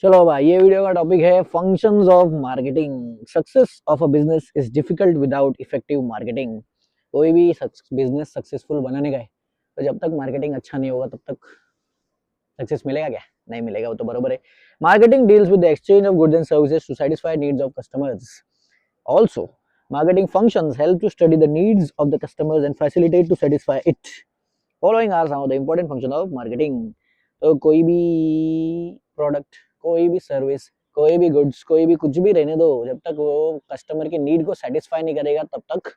चलो भाई, ये वीडियो का टॉपिक है functions of marketing. Success of a business is difficult without effective marketing. कोई भी बिजनेस सक्सेसफुल बना नहीं गए तो जब तक मार्केटिंग अच्छा नहीं होगा तब तक सक्सेस मिलेगा क्या? नहीं मिलेगा, वो तो बरोबर है। Marketing deals with the exchange of goods and services to satisfy needs of customers. Also marketing functions help to study the needs of the customers and facilitate to satisfy it. Following are some of the important functions of marketing. तो कोई भी product, कोई भी service, कोई भी goods, कोई भी कुछ भी रहने दो, जब तक वो कस्टमर की नीड को सेटिस्फाई नहीं करेगा तब तक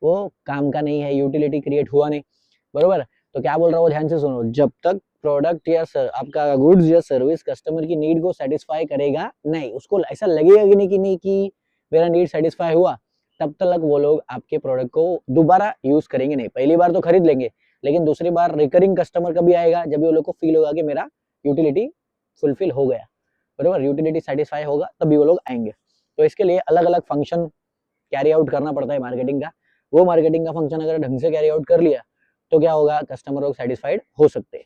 वो काम का नहीं है, यूटिलिटी क्रिएट हुआ नहीं। बरोबर? तो क्या बोल रहा हूँ, ध्यान से सुनो। जब तक प्रोडक्ट या आपका गुड्स या सर्विस कस्टमर की नीड को सेटिस्फाई करेगा नहीं, उसको ऐसा लगेगा कि नहीं कि मेरा नीड सेटिस्फाई हुआ, तब तक वो लोग आपके प्रोडक्ट को दोबारा यूज करेंगे नहीं। पहली बार तो खरीद लेंगे, लेकिन दूसरी बार रिकरिंग कस्टमर कभी आएगा जब वो लोग को फील होगा कि मेरा यूटिलिटी फुलफिल हो गया। बरोबर? यूटिलिटी सेटिस्फाई होगा तभी वो लोग आएंगे। तो इसके लिए अलग अलग फंक्शन कैरी आउट करना पड़ता है मार्केटिंग का। वो मार्केटिंग का फंक्शन अगर ढंग से कैरी आउट कर लिया तो क्या होगा, कस्टमर लोग सेटिस्फाइड हो सकते हैं।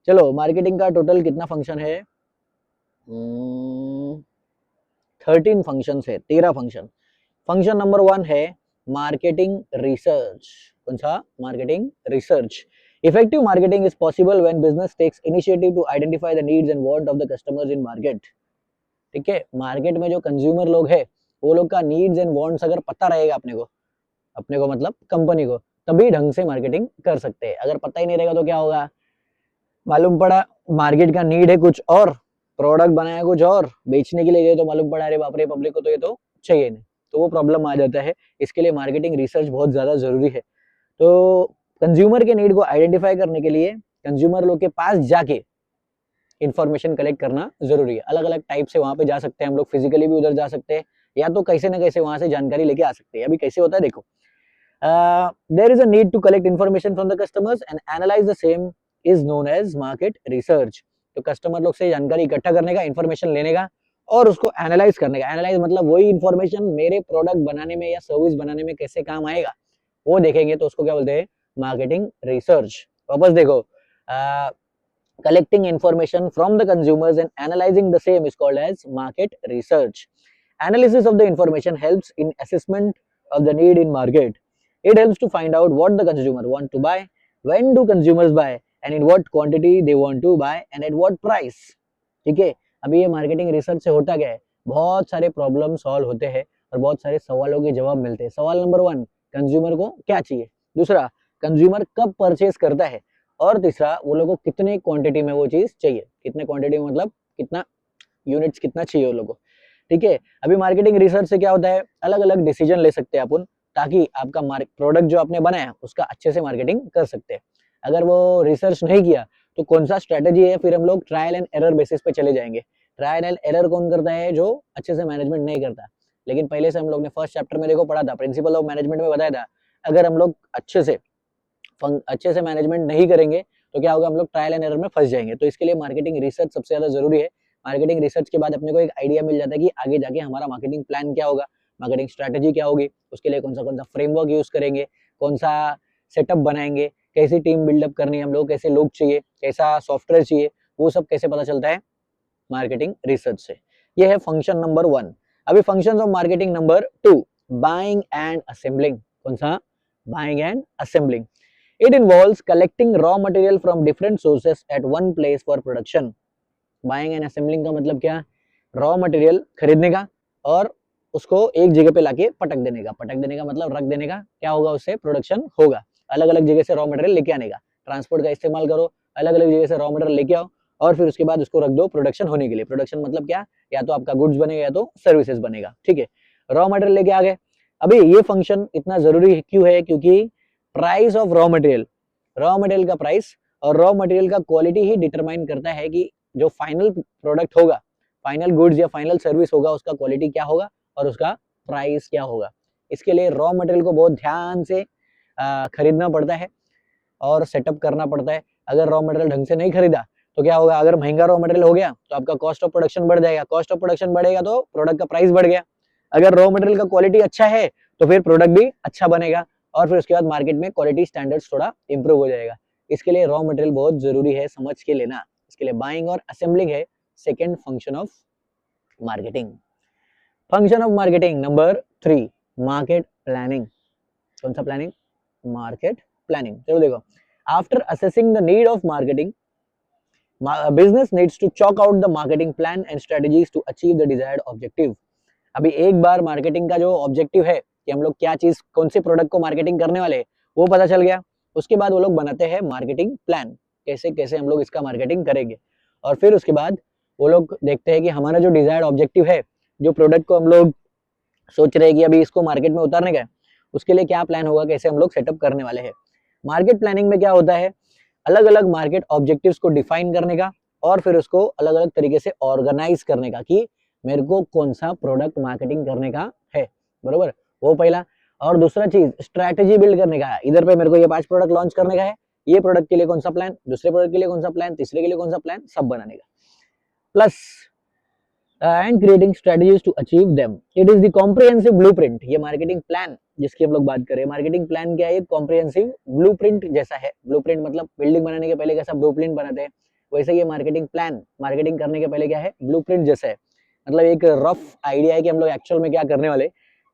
चलो, मार्केटिंग का टोटल कितना फंक्शन है? 13 फंक्शन है, 13 फंक्शन। फंक्शन नंबर 1 है मार्केटिंग रिसर्च। कौन सा? Marketing research. Effective marketing is possible when business takes initiative to identify the needs and want of the customers in market. ठीक है, मार्केट में जो कंज्यूमर लोग है वो लोग का नीड्स एंड वांट्स अगर पता रहेगा अपने को मतलब कंपनी को, तभी ढंग से मार्केटिंग कर सकते हैं। अगर पता ही नहीं रहेगा तो क्या होगा, मालूम पड़ा मार्केट का नीड है कुछ और, प्रोडक्ट बनाया कुछ और, बेचने के लिए गए तो मालूम पड़ा अरे बाप रे, पब्लिक को तो ये तो चाहिए नहीं, तो वो प्रॉब्लम आ जाता है। इसके लिए मार्केटिंग रिसर्च बहुत ज्यादा जरूरी है। तो कंज्यूमर के नीड को आइडेंटिफाई करने के लिए कंज्यूमर लोग के पास जाके इंफॉर्मेशन कलेक्ट करना जरूरी है। अलग अलग टाइप से वहां पे जा सकते हैं हम लोग, फिजिकली भी उधर जा सकते हैं या तो कैसे ना कैसे वहां से जानकारी लेके आ सकते हैं। अभी कैसे होता है देखो, there is a need to collect information from the customers and analyse the same is known as market research. तो कस्टमर लोग से जानकारी इकट्ठा करने का, इन्फॉर्मेशन लेने का और उसको एनालाइज करने का। एनालाइज मतलब वही इन्फॉर्मेशन मेरे प्रोडक्ट बनाने में या सर्विस बनाने में कैसे काम आएगा वो देखेंगे, तो उसको क्या बोलते हैं, मार्केटिंग रिसर्च। वापस देखो, collecting information from the consumers and analyzing the same is called as market research. Analysis of the information helps in assessment of the need in market. It helps to find out what the consumer want to buy, when do consumers buy, and in what quantity they want to buy and at what price. ठीक है, अभी ये marketing research से होता क्या है, बहुत सारे प्रॉब्लम सॉल्व होते हैं और बहुत सारे सवालों के जवाब मिलते हैं। सवाल नंबर 1, कंज्यूमर को क्या चाहिए। दूसरा, कंज्यूमर कब परचेज करता है। और तीसरा, वो लोगों को कितने क्वांटिटी में वो चीज चाहिए। कितने क्वांटिटी में मतलब कितना यूनिट्स कितना चाहिए वो लोगों को। ठीक है, अभी मार्केटिंग रिसर्च से क्या होता है, अलग अलग डिसीजन ले सकते हैं अपन, ताकि आपका प्रोडक्ट जो आपने बनाया उसका अच्छे से मार्केटिंग कर सकते हैं। अगर वो रिसर्च नहीं किया तो कौन सा स्ट्रेटेजी है, फिर हम लोग ट्रायल एंड एरर बेसिस पे चले जाएंगे। ट्रायल एंड एरर कौन करता है, जो अच्छे से मैनेजमेंट नहीं करता। लेकिन पहले से हम लोग ने फर्स्ट चैप्टर में देखो पढ़ा था, प्रिंसिपल ऑफ मैनेजमेंट में बताया था, अगर हम लोग अच्छे से मैनेजमेंट नहीं करेंगे तो क्या होगा, हम लोग ट्रायल एंड एरर में फंस जाएंगे। तो इसके लिए मार्केटिंग रिसर्च सबसे ज्यादा जरूरी है। मार्केटिंग रिसर्च के बाद अपने को एक आइडिया मिल जाता है कि आगे जाके हमारा मार्केटिंग प्लान क्या होगा, मार्केटिंग स्ट्रेटेजी क्या होगी, उसके लिए कौन सा फ्रेमवर्क यूज करेंगे, कौन सा सेटअप बनाएंगे, कैसी टीम बिल्डअप करनी है हम लोग, कैसे लोग चाहिए, कैसा सॉफ्टवेयर चाहिए, वो सब कैसे पता चलता है, मार्केटिंग रिसर्च से। ये है फंक्शन नंबर 1। अभी functions of marketing number 2, buying and assembling. कौन सा? Buying and assembling. It involves collecting raw material from different sources at one place for production. Buying and assembling का मतलब क्या? रॉ मटेरियल खरीदने का और उसको एक जगह पे लाके पटक देने का। पटक देने का मतलब रख देने का। क्या होगा, उससे प्रोडक्शन होगा। अलग अलग जगह से रॉ मटेरियल लेके आने का, ट्रांसपोर्ट का इस्तेमाल करो, अलग अलग जगह से रॉ मटेरियल लेके आओ और फिर उसके बाद उसको रख दो प्रोडक्शन होने के लिए। प्रोडक्शन मतलब क्या, या तो आपका गुड्स बनेगा या तो सर्विसेज बनेगा। ठीक है, रॉ मटेरियल लेके आ गए। अभी ये फंक्शन इतना जरूरी क्यों है, क्योंकि प्राइस ऑफ रॉ मटेरियल का प्राइस और रॉ मटेरियल का क्वालिटी ही डिटरमाइन करता है कि जो फाइनल प्रोडक्ट होगा, फाइनल गुड्स या फाइनल सर्विस होगा, उसका क्वालिटी क्या होगा और उसका प्राइस क्या होगा। इसके लिए रॉ मटेरियल को बहुत ध्यान से खरीदना पड़ता है और सेटअप करना पड़ता है। अगर रॉ मटेरियल ढंग से नहीं खरीदा तो क्या होगा, अगर महंगा रॉ मटेरियल हो गया तो आपका कॉस्ट ऑफ प्रोडक्शन बढ़ जाएगा। कॉस्ट ऑफ प्रोडक्शन बढ़ेगा तो प्रोडक्ट का प्राइस बढ़ गया। अगर रॉ मटेरियल का क्वालिटी अच्छा है तो फिर प्रोडक्ट भी अच्छा बनेगा और फिर उसके बाद मार्केट में क्वालिटी स्टैंडर्ड्स थोड़ा इंप्रूव हो जाएगा। इसके लिए रॉ मटेरियल बहुत जरूरी है, समझ के लेना। इसके लिए बाइंग और असेंबलिंग है second function of marketing. Function of marketing number 3, market planning. कौन सा प्लानिंग? Market planning. चलो देखो, after assessing the need of marketing, business needs to chalk out the marketing plan and strategies to achieve the desired objective. अभी एक बार marketing का जो objective है कि हम लोग क्या चीज, कौन से प्रोडक्ट को मार्केटिंग करने वाले हैं, वो पता चल गया. उसके बाद वो लोग बनाते हैं मार्केटिंग प्लान, कैसे कैसे हम लोग इसका मार्केटिंग करेंगे. और फिर उसके बाद वो लोग देखते हैं कि हमारा जो डिजायर्ड ऑब्जेक्टिव है, जो प्रोडक्ट को हम लोग सोच रहे हैं कि अभी इसको मार्केट में उतारने का है, उसके लिए क्या प्लान होगा, कैसे हम लोग सेटअप करने वाले हैं. मार्केट प्लानिंग में क्या होता है, अलग अलग मार्केट ऑब्जेक्टिव्स को डिफाइन करने का और फिर उसको अलग अलग तरीके से ऑर्गेनाइज करने का कि मेरे को कौन सा प्रोडक्ट मार्केटिंग करने का है, बरोबर. वो पहला. और दूसरा चीज स्ट्रैटेजी बिल्ड करने का है. इधर पे मेरे को ये 5 प्रोडक्ट लॉन्च करने का है, ये प्रोडक्ट के लिए कौन सा प्लान, दूसरे प्रोडक्ट के लिए कौन सा प्लान, तीसरे के लिए कौन सा प्लान, सब बनाने का. Plus and creating strategies to achieve them. It is the comprehensive blueprint. ये मार्केटिंग प्लान जिसकी हम लोग बात करें, मार्केटिंग प्लान क्या है, कॉम्प्रिहेंसिव ब्लूप्रिंट जैसा है. ब्लूप्रिंट मतलब बिल्डिंग बनाने के पहले कैसा ब्लूप्रिंट बनाते हैं, वैसे ये मार्केटिंग प्लान मार्केटिंग करने के पहले क्या है, ब्लूप्रिंट जैसा है. मतलब एक रफ आइडिया है कि हम लोग एक्चुअल में क्या करने वाले.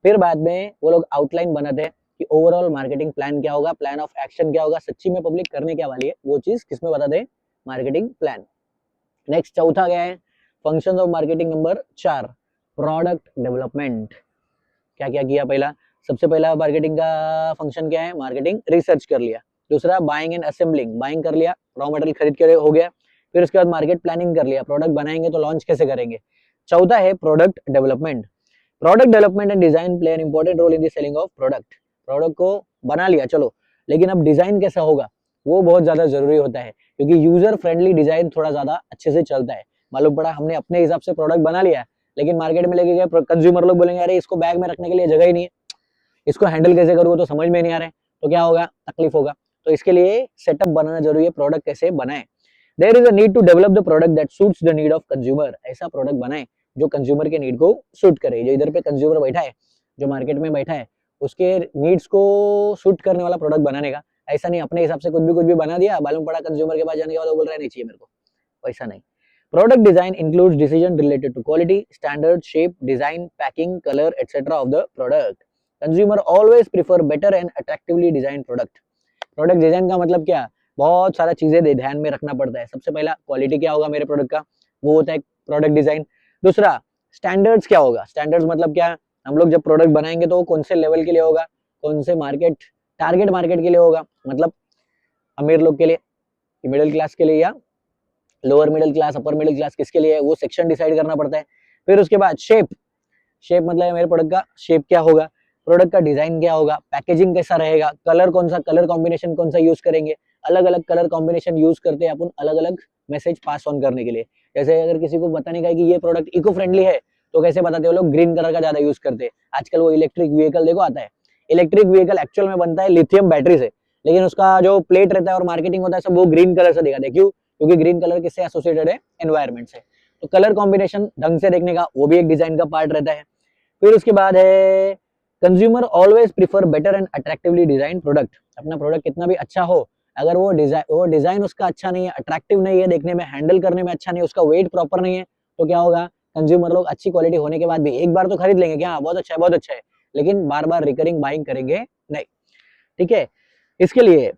फिर बाद में वो लोग आउटलाइन बनाते हैं कि ओवरऑल मार्केटिंग प्लान क्या होगा, प्लान ऑफ एक्शन क्या होगा, सच्ची में पब्लिक करने क्या वाली है, वो चीज किसमें बताते हैं, मार्केटिंग प्लान. नेक्स्ट चौथा क्या है, functions of marketing number 4, product development. क्या क्या किया, पहला सबसे पहला मार्केटिंग का फंक्शन क्या है, मार्केटिंग रिसर्च कर लिया. दूसरा बाइंग एंड असेंबलिंग, बाइंग कर लिया, रॉ मटेरियल खरीद के हो गया. फिर उसके बाद मार्केट प्लानिंग कर लिया, प्रोडक्ट बनाएंगे तो लॉन्च कैसे करेंगे. चौथा है product development. Product development and design play an important role in the selling of product. Product को बना लिया चलो, लेकिन अब डिजाइन कैसा होगा वो बहुत ज्यादा जरूरी होता है, क्योंकि यूजर फ्रेंडली डिजाइन थोड़ा ज्यादा अच्छे से चलता है. मालूम पड़ा हमने अपने हिसाब से प्रोडक्ट बना लिया, लेकिन मार्केट में लेके गए, कंज्यूमर लोग बोलेंगे अरे इसको बैग में रखने के लिए जगह ही नहीं है, इसको हैंडल कैसे करूँ तो समझ में नहीं आ रहा है, तो क्या होगा, तकलीफ होगा. तो इसके लिए सेटअप बनाना जरूरी है, प्रोडक्ट कैसे बनाए. There is a need to develop the product that suits the need of consumer. ऐसा प्रोडक्ट बनाए जो कंज्यूमर के नीड को सूट करे. जो इधर पे कंज्यूमर बैठा है, जो मार्केट में बैठा है, उसके नीड्स को सूट करने वाला प्रोडक्ट बनाने का. ऐसा नहीं अपने हिसाब से कुछ भी बना दिया, मालूम पड़ा कंज्यूमर के पास जाने के बाद वो बोल रहा है नहीं चाहिए मेरे को, वैसा नहीं. Product design includes decision related to quality, standard, shape, design, packing, color, etc. of the product. Consumer always prefer better and attractively designed product. Product design का मतलब क्या, बहुत सारा चीजें ध्यान में रखना पड़ता है. सबसे पहला क्वालिटी क्या होगा मेरे प्रोडक्ट का, वो होता है प्रोडक्ट डिजाइन. दूसरा स्टैंडर्ड्स क्या होगा, स्टैंडर्ड्स मतलब क्या, हम लोग जब प्रोडक्ट बनाएंगे तो वो कौन से लेवल के लिए होगा, कौन से मार्केट टारगेट मार्केट के लिए होगा, मतलब अमीर लोग के लिए, मिडिल क्लास के लिए, या lower middle class, upper middle class, किसके लिए, वो सेक्शन डिसाइड करना पड़ता है. फिर उसके बाद शेप, शेप मतलब मेरे प्रोडक्ट का शेप क्या होगा, प्रोडक्ट का डिजाइन क्या होगा, पैकेजिंग कैसा रहेगा, कलर कौन सा, कलर कॉम्बिनेशन कौन सा यूज करेंगे. अलग अलग कलर कॉम्बिनेशन यूज करते हैं अपन अलग अलग मैसेज पास ऑन करने के लिए. जैसे अगर किसी को बताने का है कि ये प्रोडक्ट इको फ्रेंडली है, तो कैसे बताते हैं, वो लोग ग्रीन कलर का ज्यादा यूज करते हैं. आजकल वो इलेक्ट्रिक व्हीकल देखो आता है, इलेक्ट्रिक व्हीकल एक्चुअल में बनता है लिथियम बैटरी से, लेकिन उसका जो प्लेट रहता है और मार्केटिंग होता है सब वो ग्रीन कलर से दिखाते हैं. क्यों, क्योंकि ग्रीन कलर किससे एसोसिएटेड है, एनवायरमेंट से. तो कलर कॉम्बिनेशन ढंग से देखने का, वो भी एक डिजाइन का पार्ट रहता है. फिर उसके बाद है consumer always prefer better and attractively design product. अपना प्रोडक्ट कितना भी अच्छा हो, अगर वो डिजाइन उसका अच्छा नहीं है, अट्रैक्टिव नहीं है, देखने में हैंडल करने में अच्छा नहीं है, उसका वेट प्रॉपर नहीं है, तो क्या होगा, कंज्यूमर लोग अच्छी क्वालिटी होने के बाद भी एक बार तो खरीद लेंगे क्या, बहुत अच्छा है बहुत अच्छा है, लेकिन बार बार रिकरिंग बाइंग करेंगे नहीं. ठीक है, इसके लिए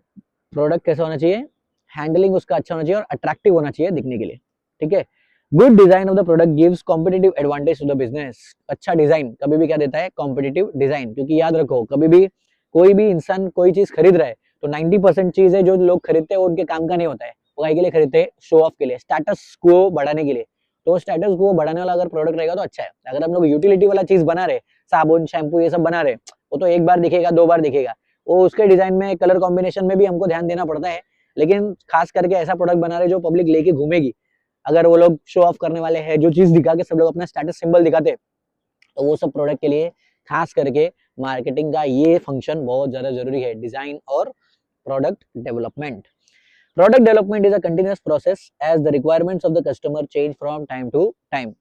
प्रोडक्ट कैसा होना चाहिए, हैंडलिंग उसका अच्छा होना चाहिए और अट्रैक्टिव होना चाहिए दिखने के लिए. ठीक है, good design of the product gives competitive advantage to the business. अच्छा डिजाइन कभी भी क्या देता है, कॉम्पिटिटिव डिजाइन. क्योंकि याद रखो, कभी भी कोई भी इंसान कोई चीज खरीद रहा है तो 90% चीज है जो लोग खरीदते हैं वो उनके काम का नहीं होता है, वो काय के लिए खरीदते हैं, शो ऑफ के लिए, स्टेटस को बढ़ाने के लिए. तो स्टेटस को बढ़ाने वाला अगर प्रोडक्ट रहेगा तो अच्छा है. अगर हम लोग यूटिलिटी वाला चीज बना रहे, साबुन शैम्पू ये सब बना रहे, वो तो एक बार दिखेगा, 2 बार दिखेगा. वो उसके डिजाइन में, कलर कॉम्बिनेशन में भी हमको ध्यान देना पड़ता है, लेकिन खास करके ऐसा प्रोडक्ट बना रहे जो पब्लिक लेके घूमेगी. अगर वो लोग शो ऑफ करने वाले हैं, जो चीज दिखा के सब लोग अपना स्टेटस सिंबल दिखाते, तो वो सब प्रोडक्ट के लिए खास करके मार्केटिंग का ये फंक्शन बहुत ज्यादा जरूरी है, डिजाइन और product development. Product development is a continuous process as the requirements of the customer change from time to time.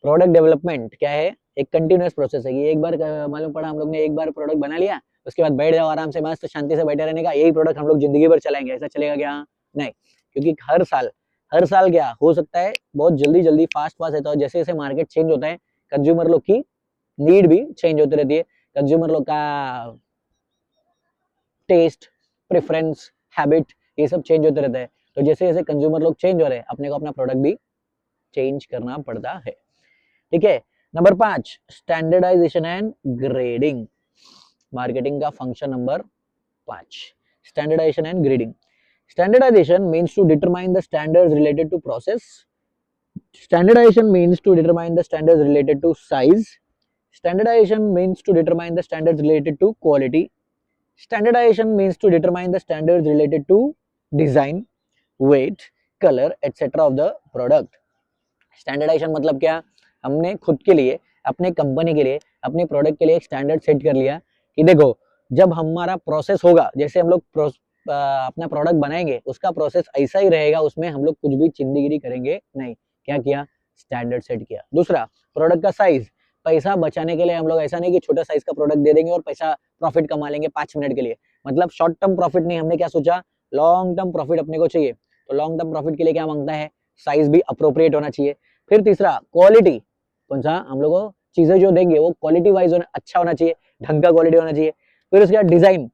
Product development क्या है, एक कंटिन्यूअस प्रोसेस है. ये एक बार मालूम पड़ा हम लोग ने एक बार प्रोडक्ट बना लिया, उसके बाद बैठ जाओ आराम से मस्त शांति से बैठे रहने का, यही प्रोडक्ट हम लोग जिंदगी भर चलाएंगे, ऐसा चलेगा क्या, नहीं. क्योंकि हर साल हर साल क्या हो सकता है, बहुत जल्दी जल्दी फास्ट फास्ट रहता है, जैसे जैसे मार्केट चेंज होता है कंज्यूमर लोग की नीड भी चेंज होती रहती है, कंज्यूमर लोग का टेस्ट, प्रेफरेंस, हैबिट, ये सब चेंज होते रहता है। तो जैसे जैसे कंज्यूमर लोग चेंज हो रहे हैं, अपने को अपना प्रोडक्ट भी चेंज करना पड़ता है। ठीक है। Number 5, standardisation and grading, marketing का function number 5, standardisation and grading. Standardization means to determine the standards related to process. Standardization means to determine the standards related to size. Standardization means to determine the standards related to quality. Standardization means to determine the standards related to design, weight, color, etc. of the product. Standardization मतलब क्या, हमने खुद के लिए, अपने company के लिए, अपने प्रोडक्ट के लिए एक स्टैंडर्ड सेट कर लिया कि देखो जब हमारा प्रोसेस होगा, जैसे हम लोग अपना प्रोडक्ट बनाएंगे उसका प्रोसेस ऐसा ही रहेगा, उसमें हम लोग कुछ भी चिंदीगिरी करेंगे नहीं। क्या किया, स्टैंडर्ड सेट किया। दूसरा, प्रोडक्ट का साइज, पैसा बचाने के लिए हम लोग ऐसा नहीं कि छोटा साइज का प्रोडक्ट दे देंगे और पैसा प्रॉफिट कमा लेंगे 5 मिनट के लिए, मतलब शॉर्ट टर्म प्रॉफिट नहीं, हमने क्या सोचा, लॉन्ग टर्म प्रॉफिट अपने को चाहिए। तो लॉन्ग टर्म प्रॉफिट के लिए क्या मांगता है, साइज भी अप्रोप्रिएट होना चाहिए। फिर तीसरा, क्वालिटी, कौन सा हम लोग को चीजें जो देंगे वो क्वालिटी वाइज अच्छा होना चाहिए, ढंग का क्वालिटी होना चाहिए। फिर उसके बाद डिजाइन,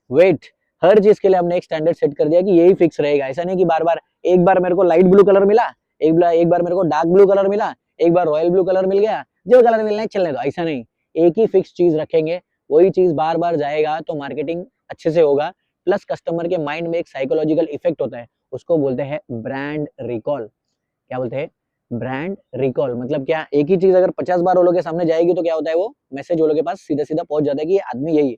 वेट, हर चीज के लिए हमने एक स्टैंडर्ड सेट कर दिया कि यही फिक्स रहेगा। ऐसा नहीं कि बार बार, एक बार मेरे को लाइट ब्लू कलर मिला, एक बार मेरे को डार्क ब्लू कलर मिला, एक बार रॉयल ब्लू कलर मिल गया, जो कलर मिलना है चलने दो, ऐसा नहीं। एक ही फिक्स चीज रखेंगे, वही चीज बार बार जाएगा तो मार्केटिंग अच्छे से होगा। प्लस कस्टमर के माइंड में एक साइकोलॉजिकल इफेक्ट होता है, उसको बोलते हैं ब्रांड रिकॉल। क्या बोलते हैं, ब्रांड रिकॉल। मतलब क्या, एक ही चीज अगर 50 बार वो लोग के सामने जाएगी तो क्या होता है, वो मैसेज वो लोग के पास सीधा सीधा पहुंच जाता है कि ये आदमी यही है,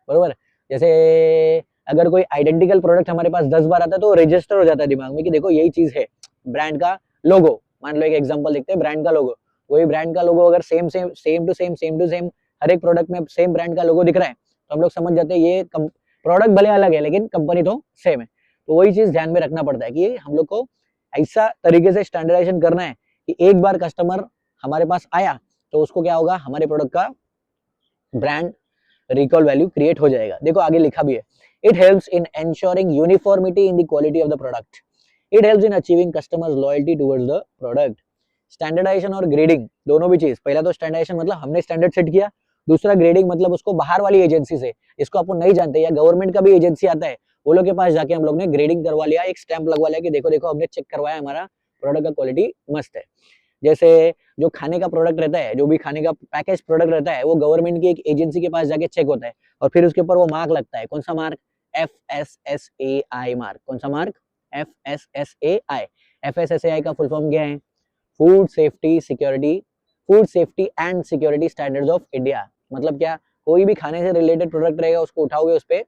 बरोबर। जैसे अगर कोई आइडेंटिकल प्रोडक्ट हमारे पास 10 बार आता है तो रजिस्टर हो जाता है दिमाग में कि देखो यही चीज है। ब्रांड का लोगो, मान लो एक एग्जांपल देखते हैं, ब्रांड का लोगो, वही ब्रांड का लोगो अगर same same same to same हर एक प्रोडक्ट में सेम ब्रांड का लोगो दिख रहा है तो हम लोग समझ जाते हैं ये प्रोडक्ट भले अलग है लेकिन कंपनी तो सेम है। तो वही चीज ध्यान में रखना पड़ता है कि हम लोग को ऐसा तरीके से स्टैंडर्डाइजेशन करना है कि एक बार कस्टमर हमारे पास आया तो उसको क्या होगा, हमारे प्रोडक्ट का ब्रांड रिकॉल वैल्यू क्रिएट हो जाएगा। देखो आगे लिखा भी है, it helps in ensuring uniformity in the quality of the product, it helps in achieving customers loyalty towards the product. Standardization और ग्रेडिंग दोनों भी चीज, पहला तो स्टैंडर्डाइजेशन मतलब हमने स्टैंडर्ड सेट किया, दूसरा ग्रेडिंग मतलब उसको बाहर वाली एजेंसी से, इसको अपन नहीं जानते, या गवर्नमेंट का भी एजेंसी आता है वो लोग के पास जाके हम लोग ने ग्रेडिंग करवा लिया, एक स्टैंप लगवा लिया कि देखो देखो हमने चेक करवाया, हमारा प्रोडक्ट का क्वालिटी मस्त है। जैसे जो खाने का प्रोडक्ट रहता है, जो भी खाने का पैकेज प्रोडक्ट रहता है वो गवर्नमेंट की एक एजेंसी के पास जाके चेक होता है और फिर उसके ऊपर वो मार्क लगता है। कौन सा मार्क, FSSAI मार्क। कौन सा मार्क, FSSAI। FSSAI का फुल फॉर्म क्या है, food safety security, food safety and security standards of India. मतलब क्या, कोई भी खाने से रिलेटेड प्रोडक्ट रहेगा उसको उठाओगे, उस पर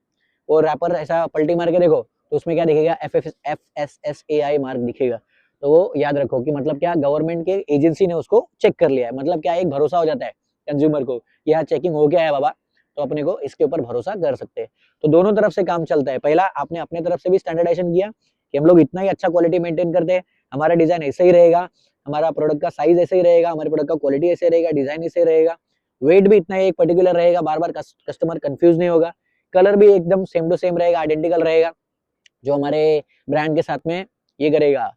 वो रैपर ऐसा पलटी मार के देखो तो उसमें क्या दिखेगा, FSSAI मार्क दिखेगा। तो वो याद रखो कि मतलब क्या, गवर्नमेंट के एजेंसी ने उसको चेक कर लिया है, मतलब क्या, एक भरोसा हो जाता है कंज्यूमर को, यहाँ चेकिंग हो गया है बाबा, तो अपने को इसके ऊपर भरोसा कर सकते हैं। तो दोनों तरफ से काम चलता है, पहला आपने अपने तरफ से भी स्टैंडर्डाइजेशन किया कि हम लोग इतना ही अच्छा क्वालिटी मेंटेन करते हैं, हमारा डिजाइन ऐसे ही रहेगा, हमारा प्रोडक्ट का साइज ऐसे ही रहेगा, हमारे प्रोडक्ट का क्वालिटी ऐसे रहेगा, डिजाइन ऐसे रहेगा, वेट भी इतना ही एक पर्टिकुलर रहेगा, बार बार कस्टमर कंफ्यूज नहीं होगा, कलर भी एकदम सेम टू सेम रहेगा, आइडेंटिकल रहेगा, जो हमारे ब्रांड के साथ में ये करेगा,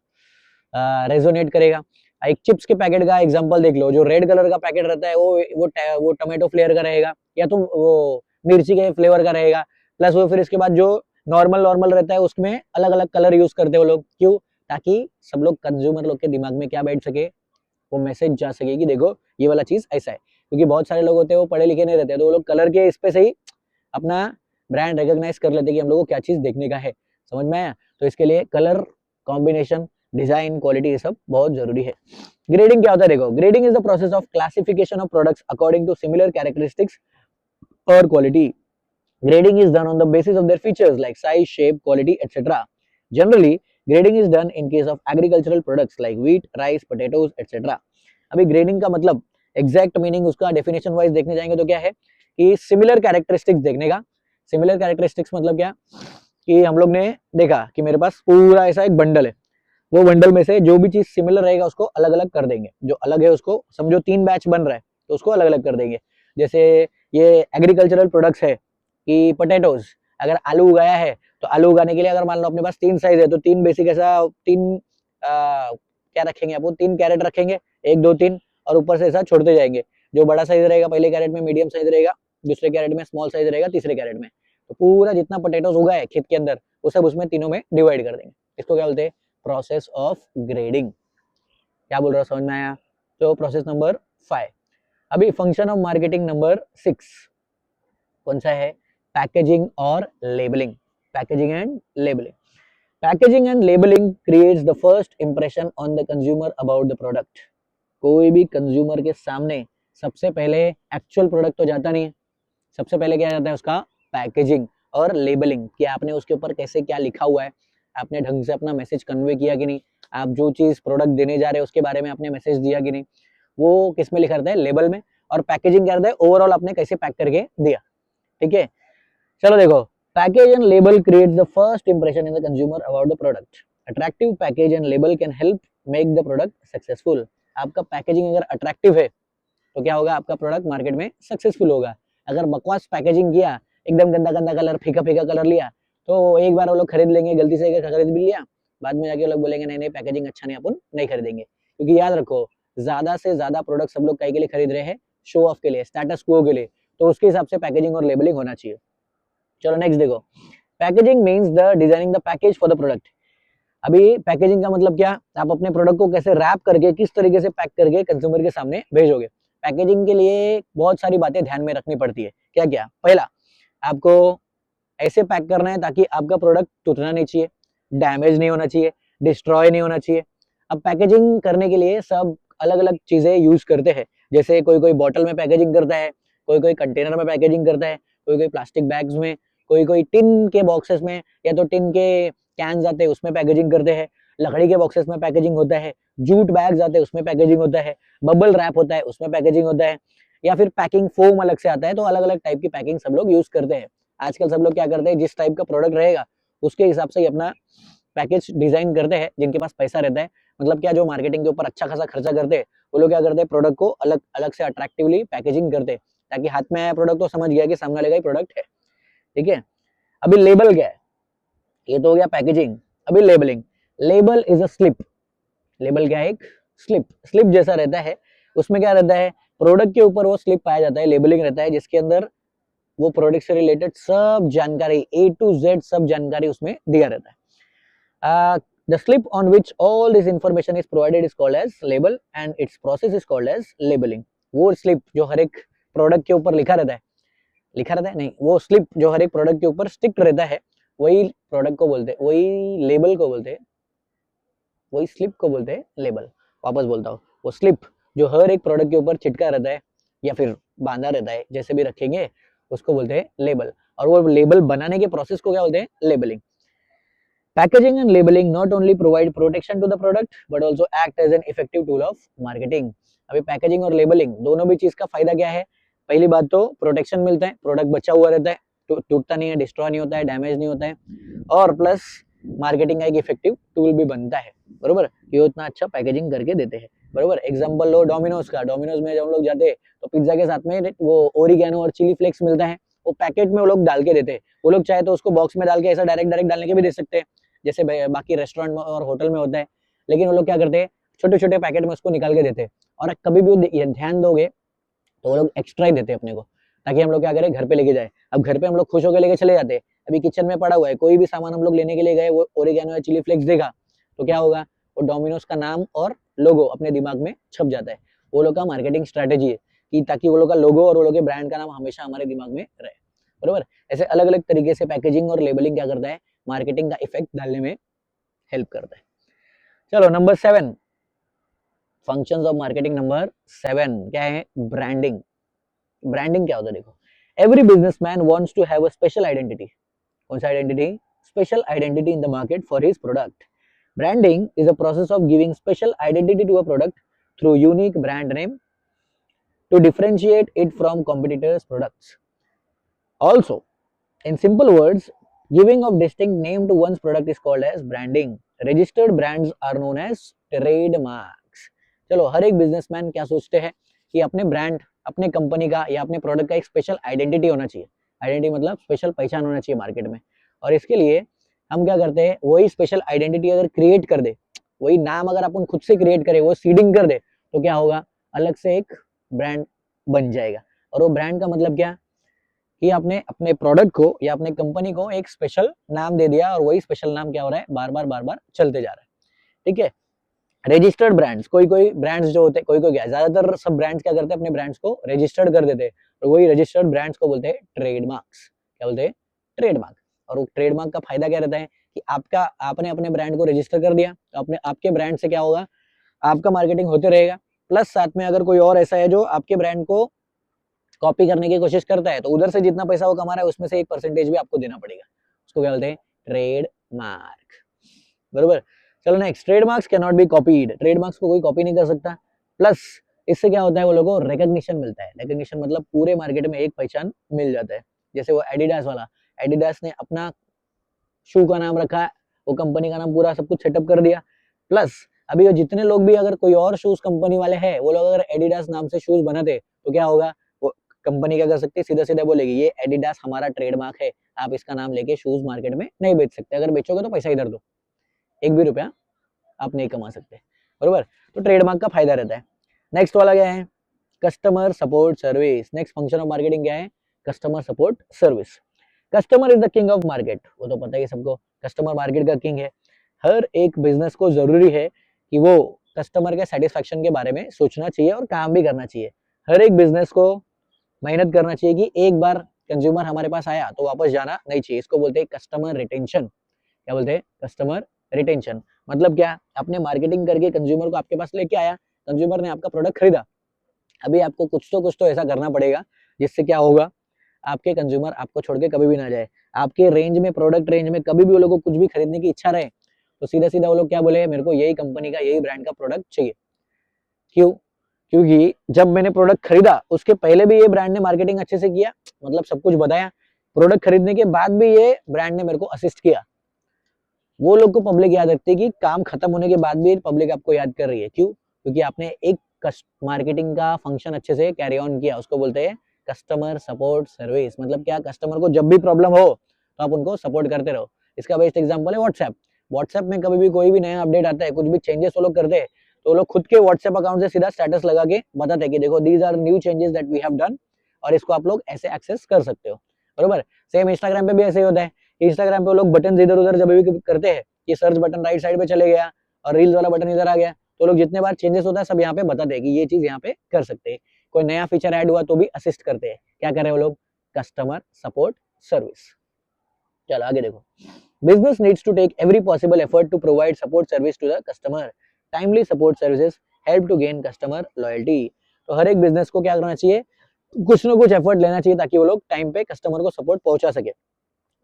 रेजोनेट करेगा। एक चिप्स के पैकेट का एग्जांपल देख लो, जो रेड कलर का पैकेट रहता है वो टोमेटो फ्लेवर का रहेगा, या तो वो मिर्ची के फ्लेवर का रहेगा, प्लस वो फिर इसके बाद जो नॉर्मल नॉर्मल रहता है उसमें अलग अलग कलर यूज करते हैं वो लोग, क्यों, ताकि सब लोग कंज्यूमर लोग के दिमाग में क्या बैठ सके, वो मैसेज जा सके कि देखो ये वाला चीज ऐसा है। क्योंकि बहुत सारे लोग होते हैं वो पढ़े लिखे नहीं रहते हैं, तो वो लोग कलर के इस पे से ही अपना ब्रांड रिकॉग्नाइज कर लेते हैं कि हम लोग को क्या चीज देखने का है, समझ में आया। तो इसके लिए कलर कॉम्बिनेशन, डिजाइन, क्वालिटी, ये सब बहुत जरूरी है। ग्रेडिंग क्या होता है, देखो, grading is the process of classification of products according to similar characteristics और quality. Grading is done on the basis of their features like size, shape, quality, etc. Generally, grading is done in case of agricultural products like wheat, rice, potatoes, etc. अभी grading का मतलब exact meaning उसका definition wise देखने जाएंगे तो क्या है कि सिमिलर कैरेक्टरिस्टिक्स देखने का। सिमिलर कैरेक्टरिस्टिक्स मतलब क्या, कि हम लोग ने देखा कि मेरे पास पूरा ऐसा एक बंडल है, वो बंडल में से जो भी चीज सिमिलर रहेगा उसको अलग अलग कर देंगे, जो अलग है उसको, समझो 3 बैच बन रहा है तो उसको अलग अलग कर देंगे। जैसे ये एग्रीकल्चरल प्रोडक्ट्स है कि पोटैटोज, अगर आलू उगाया है तो आलू उगाने के लिए अगर मान लो अपने पास 3 साइज है तो 3 बेसिक ऐसा 3 क्या रखेंगे अपन, 3 कैरेट रखेंगे, 1 2 3, और ऊपर से ऐसा छोड़ते जाएंगे। जो बड़ा साइज रहेगा पहले कैरेट में, मीडियम साइज रहेगा दूसरे कैरेट में, स्मॉल साइज रहेगा तीसरे कैरेट में। तो पूरा जितना पोटैटोस उगा है खेत के अंदर वो सब उसमें तीनों में डिवाइड कर देंगे। इसको क्या बोलते हैं, प्रोसेस ऑफ ग्रेडिंग। क्या बोल रहा हूँ, समझ में आया? तो प्रोसेस नंबर 5। अभी फंक्शन ऑफ मार्केटिंग नंबर 6 कौन सा है, पैकेजिंग और labelling. Packaging and labelling. Packaging and labelling creates the first impression on the consumer about the product. कोई भी कंज्यूमर के सामने सबसे पहले एक्चुअल प्रोडक्ट तो जाता नहीं है, सबसे पहले क्या जाता है उसका पैकेजिंग और लेबलिंग, कि आपने उसके ऊपर कैसे क्या लिखा हुआ है, आपने ढंग से अपना मैसेज कन्वे किया कि नहीं, आप जो चीज प्रोडक्ट देने जा रहे हैं उसके बारे में आपने मैसेज दिया कि नहीं, वो किस में लिखा रहता है, लेबल में। और पैकेजिंग क्या रहता है, ओवरऑल आपने कैसे पैक करके दिया। ठीक है, चलो देखो, package and label creates the first impression in the consumer about the product. Attractive package and label can help make the product successful. आपका पैकेजिंग अगर अट्रैक्टिव है तो क्या होगा, आपका प्रोडक्ट मार्केट में सक्सेसफुल होगा। अगर बकवास पैकेजिंग किया, एकदम गंदा गंदा कलर, फीका फीका कलर लिया, तो एक बार वो लोग खरीद लेंगे, गलती से अगर खरीद भी लिया, बाद में जाके वो लोग बोलेंगे नहीं नहीं पैकेजिंग अच्छा नहीं, अपन नहीं खरीदेंगे। क्योंकि याद रखो, ज्यादा से ज्यादा प्रोडक्ट सब लोग कई के लिए खरीद रहे हैं, शो ऑफ के लिए, स्टेटस क्वो के लिए, तो उसके हिसाब से पैकेजिंग और लेबलिंग होना चाहिए। चलो नेक्स्ट देखो, packaging means the designing the package for the product. अभी पैकेजिंग का मतलब क्या, आप अपने प्रोडक्ट को कैसे रैप करके, किस तरीके से पैक करके कंज्यूमर के सामने भेजोगे। पैकेजिंग के लिए बहुत सारी बातें ध्यान में रखनी पड़ती है। क्या क्या, पहला, आपको ऐसे पैक करना है ताकि आपका प्रोडक्ट टूटना नहीं चाहिए, डैमेज नहीं होना चाहिए, डिस्ट्रॉय नहीं होना चाहिए। अब पैकेजिंग करने के लिए सब अलग अलग चीजें यूज करते हैं, जैसे कोई कोई बॉटल में पैकेजिंग करता है, कोई कोई कंटेनर में पैकेजिंग करता है, कोई कोई प्लास्टिक बैग्स में, कोई कोई टिन के बॉक्सेस में, या तो टिन के कैन आते हैं उसमें पैकेजिंग करते हैं, लकड़ी के बॉक्सेस में पैकेजिंग होता है, जूट बैग्स आते हैं उसमें पैकेजिंग होता है, बबल रैप होता है उसमें पैकेजिंग होता है, या फिर पैकिंग फोम अलग से आता है। तो अलग अलग टाइप की पैकिंग सब लोग यूज करते हैं। आजकल सब लोग क्या करते हैं, जिस टाइप का प्रोडक्ट रहेगा उसके हिसाब से ही अपना पैकेज डिजाइन करते हैं। जिनके पास पैसा रहता है, मतलब क्या, जो मार्केटिंग के ऊपर अच्छा खासा खर्चा करते हैं, वो लोग क्या करते हैं, प्रोडक्ट को अलग अलग से अट्रैक्टिवली पैकेजिंग करते हैं, ताकि हाथ में आया प्रोडक्ट तो समझ गया कि सामने वाले का ही प्रोडक्ट है। ठीक है, अभी लेबल क्या है, ये तो हो गया पैकेजिंग। अभी labelling, label is a slip. Label क्या है, एक स्लिप, स्लिप जैसा रहता है। उसमें क्या रहता है, प्रोडक्ट के ऊपर वो स्लिप पाया जाता है, लेबलिंग रहता है, जिसके अंदर वो प्रोडक्ट से रिलेटेड सब जानकारी A to Z सब जानकारी उसमें दिया रहता है। The slip on which all this information is provided is called as label and its process is called as labeling। वो स्लिप जो हर एक प्रोडक्ट के ऊपर लिखा रहता है, लिखा रहता है नहीं, वो स्लिप जो हर एक प्रोडक्ट के ऊपर स्टिक रहता है, वही प्रोडक्ट को बोलते हैं, वही लेबल को बोलते हैं, वही स्लिप को बोलते हैं लेबल। वापस बोलता हूँ, वो स्लिप जो हर एक प्रोडक्ट के ऊपर चिटका रहता है या फिर बांधा रहता है, जैसे भी रखेंगे, उसको बोलते हैं लेबल। और वो लेबल बनाने के प्रोसेस को क्या बोलते हैं, labelling. Packaging and labelling not only provide protection to the product but also act as an effective tool of marketing. अभी पैकेजिंग और लेबलिंग दोनों भी चीज का फायदा क्या है, पहली बात तो प्रोटेक्शन मिलता है, प्रोडक्ट बचा हुआ रहता है, टूटता नहीं है, डिस्ट्रॉय नहीं होता है, डैमेज नहीं होता है, और प्लस मार्केटिंग का एक इफेक्टिव टूल भी बनता है। बरोबर, ये उतना अच्छा पैकेजिंग करके देते हैं। बरोबर, एग्जांपल लो डोमिनोज का, डोमिनोज में जब हम लोग जाते हैं तो पिज्जा के साथ में वो ओरिगैनो और चिली फ्लेक्स मिलता है, वो पैकेट में वो लोग डाल के देते हैं। वो लोग चाहे तो उसको बॉक्स में डाल के ऐसा डायरेक्ट डायरेक्ट डालने के भी दे सकते हैं, जैसे बाकी रेस्टोरेंट में और होटल में होता है। लेकिन वो लोग क्या करते हैं, छोटे छोटे पैकेट में उसको निकाल के देते हैं। और कभी भी ध्यान दोगे तो वो लोग एक्स्ट्रा ही देते हैं अपने को, ताकि हम लोग क्या करें, घर पे लेके जाए। अब घर पे हम लोग खुश होकर लेके चले जाते हैं, अभी किचन में पड़ा हुआ है, कोई भी सामान हम लोग लेने के लिए गए, वो ओरिगैनो या चिली फ्लेक्स देगा तो क्या होगा, वो डोमिनोज का नाम और लोगो अपने दिमाग में छप जाता है। वो लोग का मार्केटिंग स्ट्रेटेजी है कि ताकि वो लोग का लोगो और वो लोग के ब्रांड का नाम हमेशा हमारे दिमाग में रहे। बरोबर, ऐसे अलग अलग तरीके से पैकेजिंग और लेबलिंग क्या करता है, मार्केटिंग का इफेक्ट डालने में हेल्प करता है। चलो number 7, functions of marketing number 7 क्या है, ब्रांडिंग। ब्रांडिंग क्या होता है, देखो, every businessman wants to have a special identity. कौन सा identity, special identity in the market for his product. Branding is a process of giving special identity to a product through unique brand name to differentiate it from competitors' products. Also, in simple words, giving of distinct name to one's product is called as branding. Registered brands are known as trademarks. चलो, हर एक businessman क्या सोचते हैं कि अपने brand, अपने company का या अपने प्रोडक्ट का एक स्पेशल आइडेंटिटी होना चाहिए। आइडेंटिटी मतलब स्पेशल पहचान होना चाहिए मार्केट में। और इसके लिए हम क्या करते हैं, वही स्पेशल आइडेंटिटी अगर क्रिएट कर दे वही नाम अगर अपन खुद से क्रिएट करें, वो सीडिंग कर दे, तो क्या होगा, अलग से एक ब्रांड बन जाएगा। और वो ब्रांड का मतलब क्या, कि आपने अपने प्रोडक्ट को या अपने कंपनी को एक स्पेशल नाम दे दिया, और वही स्पेशल नाम क्या हो रहा है, बार बार चलते जा रहा है। ठीक है। रजिस्टर्ड ब्रांड्स, कोई कोई ब्रांड्स जो होते हैं, कोई कोई क्या, ज्यादातर सब ब्रांड्स क्या करते हैं, अपने ब्रांड्स को रजिस्टर्ड कर देते हैं, और वही रजिस्टर्ड ब्रांड्स को बोलते हैं ट्रेडमार्क्स। क्या बोलते हैं, ट्रेडमार्क। और वो ट्रेडमार्क का फायदा क्या रहता है, कि आपने अपने ब्रांड को रजिस्टर कर दिया, तो अपने आपके ब्रांड से क्या होगा, आपका मार्केटिंग होते रहेगा, प्लस साथ में अगर कोई और ऐसा है जो आपके ब्रांड को कॉपी करने की कोशिश करता है, तो उधर से जितना पैसा वो कमा रहा है उसमें से 1% भी आपको देना पड़ेगा। उसको क्या बोलते हैं, ट्रेडमार्क। बरोबर। चलो next, trademarks can not be copied, trademarks को कोई कॉपी नहीं कर सकता। प्लस इससे क्या होता है, वो लोगों को रिकॉग्निशन मिलता है। रिकॉग्निशन मतलब पूरे मार्केट में एक पहचान मिल जाता है। जैसे वो एडिडास वाला, एडिडास ने अपना शू का नाम रखा है, वो कंपनी का नाम पूरा सब कुछ सेटअप कर दिया। प्लस अभी वो जितने लोग भी, अगर कोई और शूज कंपनी वाले हैं, वो लोग अगर एडिडास नाम से शूज बनाते, तो क्या होगा, वो कंपनी क्या कर सकती है, सीधा सीधा बोलेगी ये एडिडास हमारा ट्रेडमार्क है, आप इसका नाम लेके शूज मार्केट में नहीं बेच सकते, अगर बेचोगे तो पैसा इधर दो, एक भी रुपया आप नहीं कमा सकते। बरोबर। तो ट्रेडमार्क का फायदा रहता है। नेक्स्ट वाला क्या है, customer support service. Next function of marketing क्या है, customer support service. Customer is the king of market, वो तो पता ही सबको, कस्टमर मार्केट का किंग है। हर एक बिजनेस को जरूरी है कि वो कस्टमर के सेटिस्फेक्शन के बारे में सोचना चाहिए और काम भी करना चाहिए। हर एक बिजनेस को मेहनत करना चाहिए कि एक बार कंज्यूमर हमारे पास आया तो वापस जाना नहीं चाहिए। इसको बोलते हैं कस्टमर रिटेंशन। क्या बोलते हैं, कस्टमर रिटेंशन। मतलब क्या, आपने मार्केटिंग करके कंज्यूमर को आपके पास लेके आया, कंज्यूमर ने आपका प्रोडक्ट खरीदा, अभी आपको कुछ तो ऐसा करना पड़ेगा जिससे क्या होगा, आपके कंज्यूमर आपको छोड़ के कभी भी ना जाए। आपके रेंज में, प्रोडक्ट रेंज में कभी भी वो लोगों को कुछ भी खरीदने की इच्छा रहे, तो सीधा सीधा वो लोग क्या बोले, मेरे को यही कंपनी का, यही ब्रांड का प्रोडक्ट चाहिए। क्यों, क्योंकि जब मैंने प्रोडक्ट खरीदा उसके पहले भी ये ब्रांड ने मार्केटिंग अच्छे से किया, मतलब सब कुछ बताया, प्रोडक्ट खरीदने के बाद भी ये ब्रांड ने मेरे को असिस्ट किया। वो लोग को पब्लिक याद रखती है कि काम खत्म होने के बाद भी पब्लिक आपको याद कर रही है। क्यों, क्योंकि आपने एक मार्केटिंग का फंक्शन अच्छे से कैरी ऑन किया। उसको बोलते हैं कस्टमर सपोर्ट सर्विस। मतलब क्या, कस्टमर को जब भी प्रॉब्लम हो तो आप उनको सपोर्ट करते रहो। इसका बेस्ट एग्जांपल है व्हाट्सएप। व्हाट्सएप में कभी भी कोई भी नया अपडेट आता है, कुछ भी चेंजेस वो लोग करते हैं, तो वो लोग खुद के व्हाट्सएप अकाउंट से सीधा स्टेटस लगा के बताते हैं कि देखो these are new changes that we have done, और इसको आप लोग ऐसे एक्सेस कर सकते हो। बरोबर। सेम इंस्टाग्राम पे भी ऐसे ही होता है। इंस्टाग्राम पे वो लोग बटन इधर उधर जब भी करते हैं, ये सर्च बटन राइट साइड पे चले गया और रील्स वाला बटन इधर आ गया, तो लोग जितने बार चेंजेस होता है सब यहाँ पे बताते हैं कि ये चीज यहाँ पे कर सकते हैं। कोई नया फीचर ऐड हुआ तो भी असिस्ट करते हैं। क्या कर रहे हैं वो लोग, कस्टमर सपोर्ट सर्विस। चलो आगे देखो, business needs to take every possible effort to provide support service to the customer. Timely support services help to gain customer loyalty. तो हर एक बिजनेस को क्या करना चाहिए, कुछ ना कुछ एफर्ट लेना चाहिए ताकि वो लोग टाइम पे कस्टमर को सपोर्ट पहुंचा सके।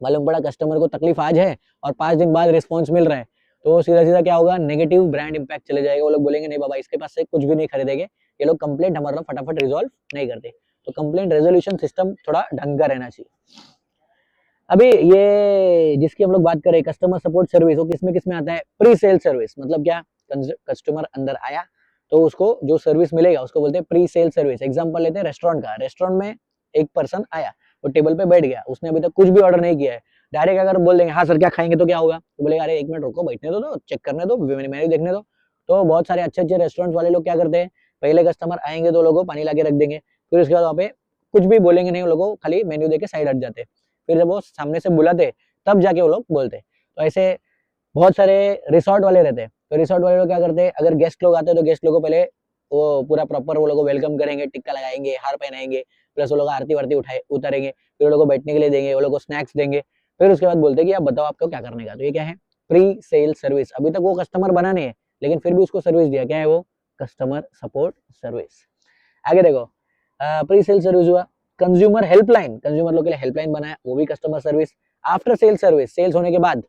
मालूम पड़ा कस्टमर को तकलीफ आज है और 5 दिन बाद रिस्पॉन्स मिल रहा है, तो सीधा सीधा क्या होगा, नेगेटिव ब्रांड इंपैक्ट चले जाएगा। वो लोग बोलेंगे नहीं बाबा इसके पास से कुछ भी नहीं खरीदेंगे, ये लोग कंप्लेंट हमारा फटाफट रिजॉल्व नहीं करते। तो कंप्लेंट रेजोल्यूशन सिस्टम थोड़ा ढंग का रहना चाहिए। अभी ये जिसकी हम लोग बात करें कस्टमर सपोर्ट सर्विस, वो किसमें किसमें आता है, प्री सेल सर्विस। मतलब क्या, कस्टमर अंदर आया तो उसको जो सर्विस मिलेगा उसको बोलते हैं प्री सेल सर्विस। एग्जांपल लेते हैं रेस्टोरेंट का। रेस्टोरेंट में एक पर्सन आया, वो टेबल पे बैठ गया, उसने अभी तक कुछ भी ऑर्डर नहीं किया है। डायरेक्ट अगर बोल देंगे हाँ सर क्या खाएंगे, तो क्या होगा, तो बोलेगा अरे 1 मिनट रुको, बैठने दो, चेक करने दो, मेन्यू देखने दो। तो बहुत सारे अच्छे अच्छे रेस्टोरेंट वाले लोग क्या करते हैं, पहले कस्टमर आएंगे तो लोगों को पानी ला के रख देंगे, फिर उसके बाद वहाँ पे कुछ भी बोलेंगे नहीं, वो लोगों को खाली मेन्यू देके साइड हट जाते। फिर जब वो सामने से बुलाते तब जाके वो लोग बोलते। तो ऐसे बहुत सारे रिसोर्ट वाले रहते हैं। तो रिसोर्ट वाले लोग क्या करते हैं, अगर गेस्ट लोग आते हैं तो गेस्ट लोगों को पहले वो पूरा प्रॉपर वो लोग को वेलकम करेंगे, टिक्का लगाएंगे, हार पहनाएंगे, प्लस वो लोग आरती वारती उतारेंगे, फिर वो लोग को बैठने के लिए देंगे, वो लोग को स्नैक्स देंगे। फिर उसके बाद बोलते हैं कि आप बताओ आपको क्या करने का। तो ये क्या है, प्री सेल सर्विस। अभी तक वो कस्टमर बना नहीं है लेकिन फिर भी उसको सर्विस दिया, क्या है वो, कस्टमर सपोर्ट सर्विस। आगे देखो, प्री सेल सर्विस हुआ। कंज्यूमर हेल्पलाइन, कंज्यूमर लोग के लिए हेल्पलाइन बनाया, वो भी customer service. After sale service, sales होने के बाद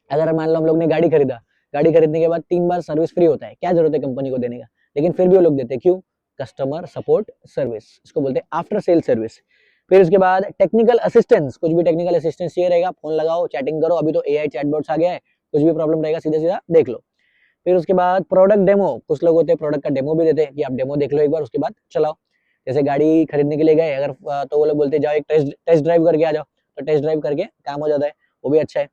अगर मान लो हम लोग ने गाड़ी खरीदा, गाड़ी खरीदने के बाद 3 बार सर्विस फ्री होता है, क्या जरूरत है कंपनी को देने का, लेकिन फिर भी वो लोग देते हैं। क्यों, कस्टमर सपोर्ट सर्विस, इसको बोलते हैं आफ्टर सेल सर्विस। फिर उसके बाद टेक्निकल असिस्टेंस, कुछ भी टेक्निकल असिस्टेंस चाहिए रहेगा, फोन लगाओ, चैटिंग करो। अभी तो एआई चैटबॉट्स आ गया है, कुछ भी प्रॉब्लम रहेगा सीधा सीधा देख लो। फिर उसके बाद प्रोडक्ट डेमो, कुछ लोग होते हैं प्रोडक्ट का डेमो भी देते हैं कि आप डेमो देख लो एक बार, उसके बाद चलाओ। जैसे गाड़ी खरीदने के लिए गए अगर, तो वो लोग बोलते हैं जाओ एक टेस्ट ड्राइव करके आ जाओ, तो टेस्ट ड्राइव करके काम हो जाता है, वो भी अच्छा है।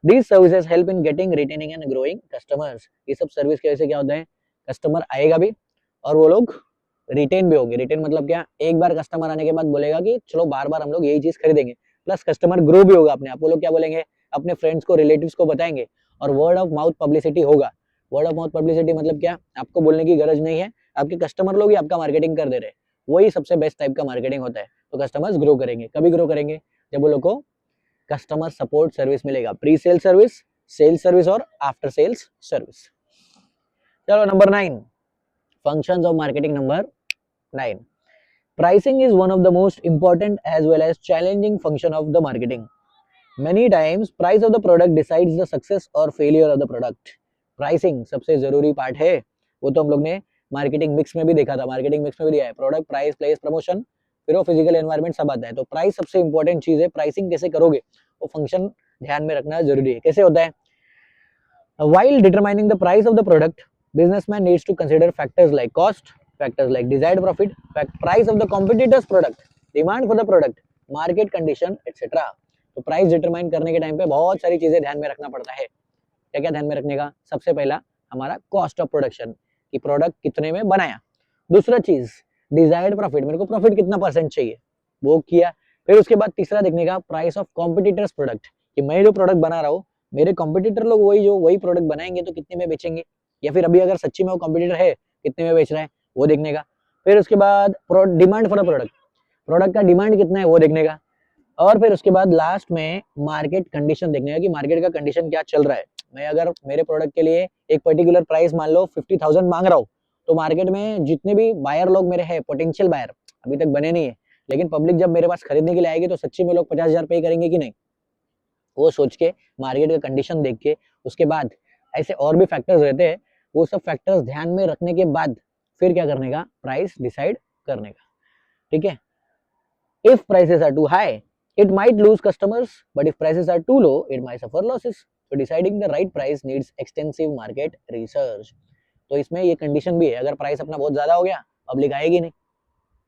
These services help in getting, retaining and growing customers. ये सब सर्विस की वजह से क्या होता है, कस्टमर आएगा भी और वो लोग रिटेन भी होंगे. रिटेन मतलब क्या, एक बार कस्टमर आने के बाद बोलेगा कि चलो बार बार हम लोग यही चीज खरीदेंगे, प्लस कस्टमर ग्रो भी होगा अपने आप. वो लोग क्या बोलेंगे, अपने फ्रेंड्स को, रिलेटिव्स को बताएंगे और वर्ड ऑफ माउथ पब्लिसिटी होगा. वर्ड ऑफ माउथ पब्लिसिटी मतलब क्या, आपको बोलने की गरज नहीं है, आपके कस्टमर लोग ही आपका मार्केटिंग कर दे रहे हैं. वही सबसे बेस्ट टाइप का मार्केटिंग होता है. तो कस्टमर्स ग्रो करेंगे. कभी ग्रो करेंगे, जब वो लोग को कस्टमर सपोर्ट सर्विस मिलेगा, pre sale service, sales service और आफ्टर सेल्स सर्विस. चलो number 9, functions of marketing. Number 9, pricing is one of the most important as well as challenging function of the marketing. Many times price of the product decides the success or failure of the product. Pricing सबसे जरूरी part है. वो तो हम लोग ने marketing mix में भी देखा था, मार्केटिंग मिक्स में भी दिया है, प्रोडक्ट, प्राइस, प्लेस, प्रमोशन, फिर वो फिजिकल एनवायरनमेंट सब आता है. तो प्राइस सबसे इंपॉर्टेंट चीज है. प्राइसिंग कैसे करोगे वो फंक्शन ध्यान में रखना जरूरी है. कैसे होता है, while determining the price of the product, businessman needs to consider factors like cost, factors like desired profit, price of the competitor's product, demand for the product, market condition, etc. तो price determine करने के time पे बहुत सारी चीजें ध्यान में रखना पड़ता है. क्या क्या ध्यान में रखने का, सबसे पहला हमारा कॉस्ट ऑफ प्रोडक्शन, कि प्रोडक्ट कितने में बनाया. दूसरा चीज डिजायर्ड प्रॉफिट, मेरे को प्रॉफिट कितना परसेंट चाहिए, वो किया. फिर उसके बाद तीसरा देखने का प्राइस ऑफ कॉम्पिटिटर्स प्रोडक्ट, कि मैं जो प्रोडक्ट बना रहा हूँ, मेरे कॉम्पिटिटर लोग वही प्रोडक्ट बनाएंगे तो कितने में बेचेंगे, या फिर अभी अगर सच्ची में वो कॉम्पिटिटर है कितने में बेच रहा है वो देखने का. फिर उसके बाद demand for a product, product का डिमांड कितना है वो देखने का. और फिर उसके बाद लास्ट में मार्केट कंडीशन देखने का, कि मार्केट का कंडीशन क्या चल रहा है. मैं अगर मेरे प्रोडक्ट के लिए एक पर्टिकुलर प्राइस मान लो 50,000 मांग रहा हूँ, तो मार्केट में जितने भी बायर लोग मेरे हैं, पोटेंशियल बायर, अभी तक बने नहीं है, लेकिन पब्लिक जब मेरे पास खरीदने के लिए आएगी तो सच्ची में लोग 50,000 पे करेंगे कि नहीं, वो सोच के, मार्केट का कंडीशन देख के, उसके बाद ऐसे और भी फैक्टर्स रहते हैं, वो सब फैक्टर्स ध्यान में रखने के बाद फिर क्या करने का, प्राइस डिसाइड करने का. ठीक है. If prices are too high it might lose customers, but if prices are too low it might suffer losses. So deciding the right price needs extensive market research. तो इसमें ये कंडीशन भी है, अगर प्राइस अपना बहुत ज्यादा हो गया, पब्लिक आएगी नहीं,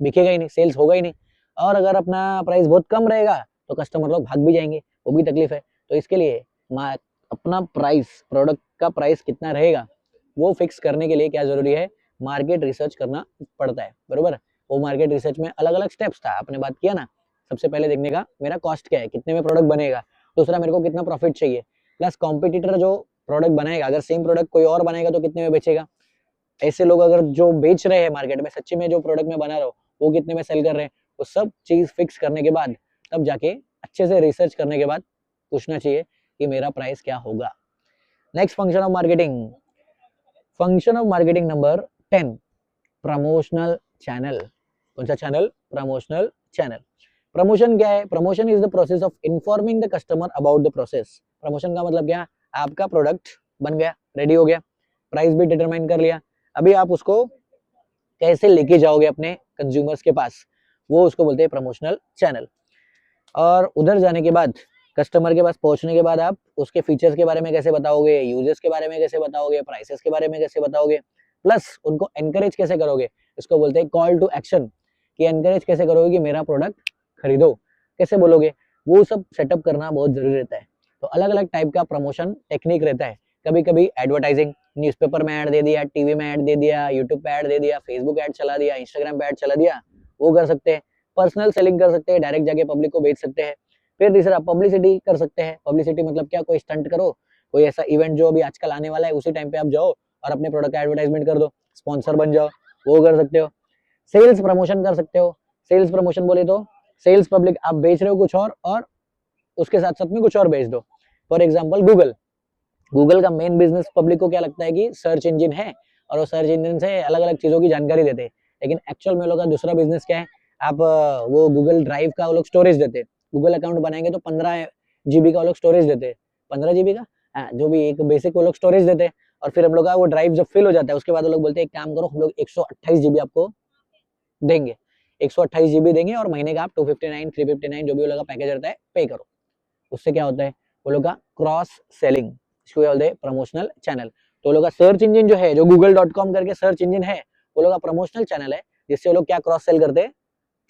बिकेगा ही नहीं, सेल्स होगा ही नहीं. और अगर अपना प्राइस बहुत कम रहेगा तो कस्टमर लोग भाग भी जाएंगे, वो भी तकलीफ है. तो इसके लिए अपना प्राइस, प्रोडक्ट का प्राइस कितना रहेगा वो फिक्स करने के लिए क्या जरूरी है, मार्केट रिसर्च करना पड़ता है. बरोबर. वो मार्केट रिसर्च में अलग अलग स्टेप्स था, आपने बात किया ना. सबसे पहले देखने का मेरा कॉस्ट क्या है, कितने में प्रोडक्ट बनेगा. दूसरा मेरे को कितना प्रॉफिट चाहिए, प्लस कॉम्पिटिटर जो प्रोडक्ट बनाएगा, अगर सेम प्रोडक्ट कोई और बनाएगा तो कितने में बेचेगा. ऐसे लोग अगर जो बेच रहे हैं मार्केट में, सच्ची में जो प्रोडक्ट में बना रहा हूँ वो कितने में सेल कर रहे हैं, वो सब चीज फिक्स करने के बाद तब जाके अच्छे से रिसर्च करने के बाद पूछना चाहिए कि मेरा प्राइस क्या होगा. Next function of marketing. Function of marketing number 10, promotional channel. कौन सा चैनल, प्रमोशनल चैनल. प्रमोशन क्या है, promotion is the process of informing the customer about the process. Promotion का मतलब क्या, आपका प्रोडक्ट बन गया, रेडी हो गया, प्राइस भी डिटरमाइन कर लिया, अभी आप उसको कैसे लेके जाओगे अपने कंज्यूमर्स के पास, वो उसको बोलते हैं प्रमोशनल चैनल. और उधर जाने के बाद, कस्टमर के पास पहुंचने के बाद आप उसके फीचर्स के बारे में कैसे बताओगे, यूजेस के बारे में कैसे बताओगे, प्राइसेस के बारे में कैसे बताओगे, प्लस उनको एनकरेज कैसे करोगे, इसको बोलते हैं कॉल टू एक्शन, कि एनकरेज कैसे करोगे कि मेरा प्रोडक्ट खरीदो, कैसे बोलोगे, वो सब सेटअप करना बहुत जरूरी रहता है. तो अलग अलग टाइप का प्रमोशन टेक्निक रहता है. कभी कभी एडवर्टाइजिंग, न्यूज़पेपर में ऐड दे दिया, टीवी में ऐड दे दिया, यूट्यूब पे ऐड दे दिया, फेसबुक ऐड चला दिया, इंस्टाग्राम पे ऐड चला दिया, वो कर सकते हैं. पर्सनल सेलिंग कर सकते हैं, डायरेक्ट जाके पब्लिक को बेच सकते हैं. फिर तीसरा पब्लिसिटी कर सकते हैं. पब्लिसिटी मतलब क्या, कोई स्टंट करो, कोई ऐसा इवेंट जो अभी आजकल आने वाला है उसी टाइम पे आप जाओ और अपने प्रोडक्ट का एडवर्टाइजमेंट कर दो, स्पॉन्सर बन जाओ, वो कर सकते हो. सेल्स प्रमोशन कर सकते हो. सेल्स प्रमोशन बोले तो सेल्स पब्लिक, आप बेच रहे हो कुछ और उसके साथ साथ में कुछ और बेच दो. फॉर एग्जाम्पल गूगल का मेन बिजनेस पब्लिक को क्या लगता है कि सर्च इंजिन है, और वो सर्च इंजिन से अलग अलग चीजों की जानकारी देते हैं. लेकिन एक्चुअल में लोग का दूसरा बिजनेस क्या है, आप वो गूगल ड्राइव का वो लोग स्टोरेज देते हैं. गूगल अकाउंट बनाएंगे तो 15 GB का वो लोग स्टोरेज देते हैं, 15 GB का, हाँ, जो भी एक बेसिक वो लोग स्टोरेज देते हैं. और फिर हम लोग का वो ड्राइव जब फिल हो जाता है उसके बाद वो लोग बोलते हैं एक काम करो, हम लोग 128 GB आपको देंगे, 128 GB देंगे और महीने का आप 259, 359 जो भी वो लोग का पैकेज रहता है पे करो. उससे क्या होता है, वो लोग का क्रॉस सेलिंग, इसको बोलते हैं प्रमोशनल चैनल. तो लोग का सर्च इंजन जो है, जो google.com करके सर्च इंजन है, वो लोग का प्रमोशनल चैनल है, जिससे वो लोग क्या क्रॉस सेल करते हैं,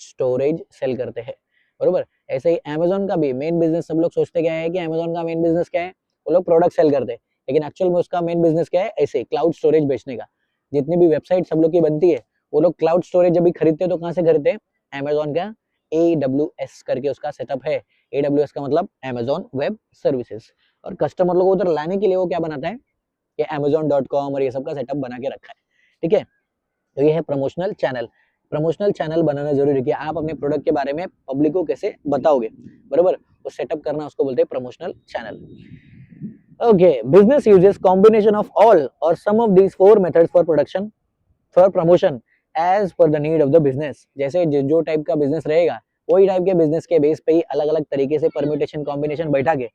स्टोरेज सेल करते हैं. बरोबर. ऐसे ही अमेजोन का भी मेन बिजनेस, सब लोग सोचते क्या है कि अमेजोन का मेन बिजनेस क्या है, वो लोग प्रोडक्ट सेल करते हैं, लेकिन एक्चुअल में उसका मेन बिजनेस क्या है, ऐसे क्लाउड स्टोरेज बेचने का। जितनी भी वेबसाइट सब लोग की बनती है, वो लोग क्लाउड स्टोरेज जब भी खरीदते हैं तो कहाँ से खरीदते हैं, अमेजोन का AWS करके उसका सेटअप है। AWS का मतलब अमेजोन वेब सर्विसेज। और कस्टमर लोग उधर लाने के लिए वो क्या बनाता है, ये amazon.com और ये सब का सेटअप बना के रखा है। ठीक है, तो ये है प्रमोशनल चैनल। प्रमोशनल चैनल बनाना जरूरी है कि आप अपने प्रोडक्ट के बारे में पब्लिक को कैसे बताओगे, बराबर, वो सेटअप करना उसको बोलते हैं promotional channel. Okay, business uses combination of all or some of these 4 methods for production for promotion as per the need of the business. जैसे जो टाइप का बिजनेस रहेगा, वही टाइप के बिजनेस के बेस पे ही अलग अलग तरीके से परम्यूटेशन कॉम्बिनेशन बैठा के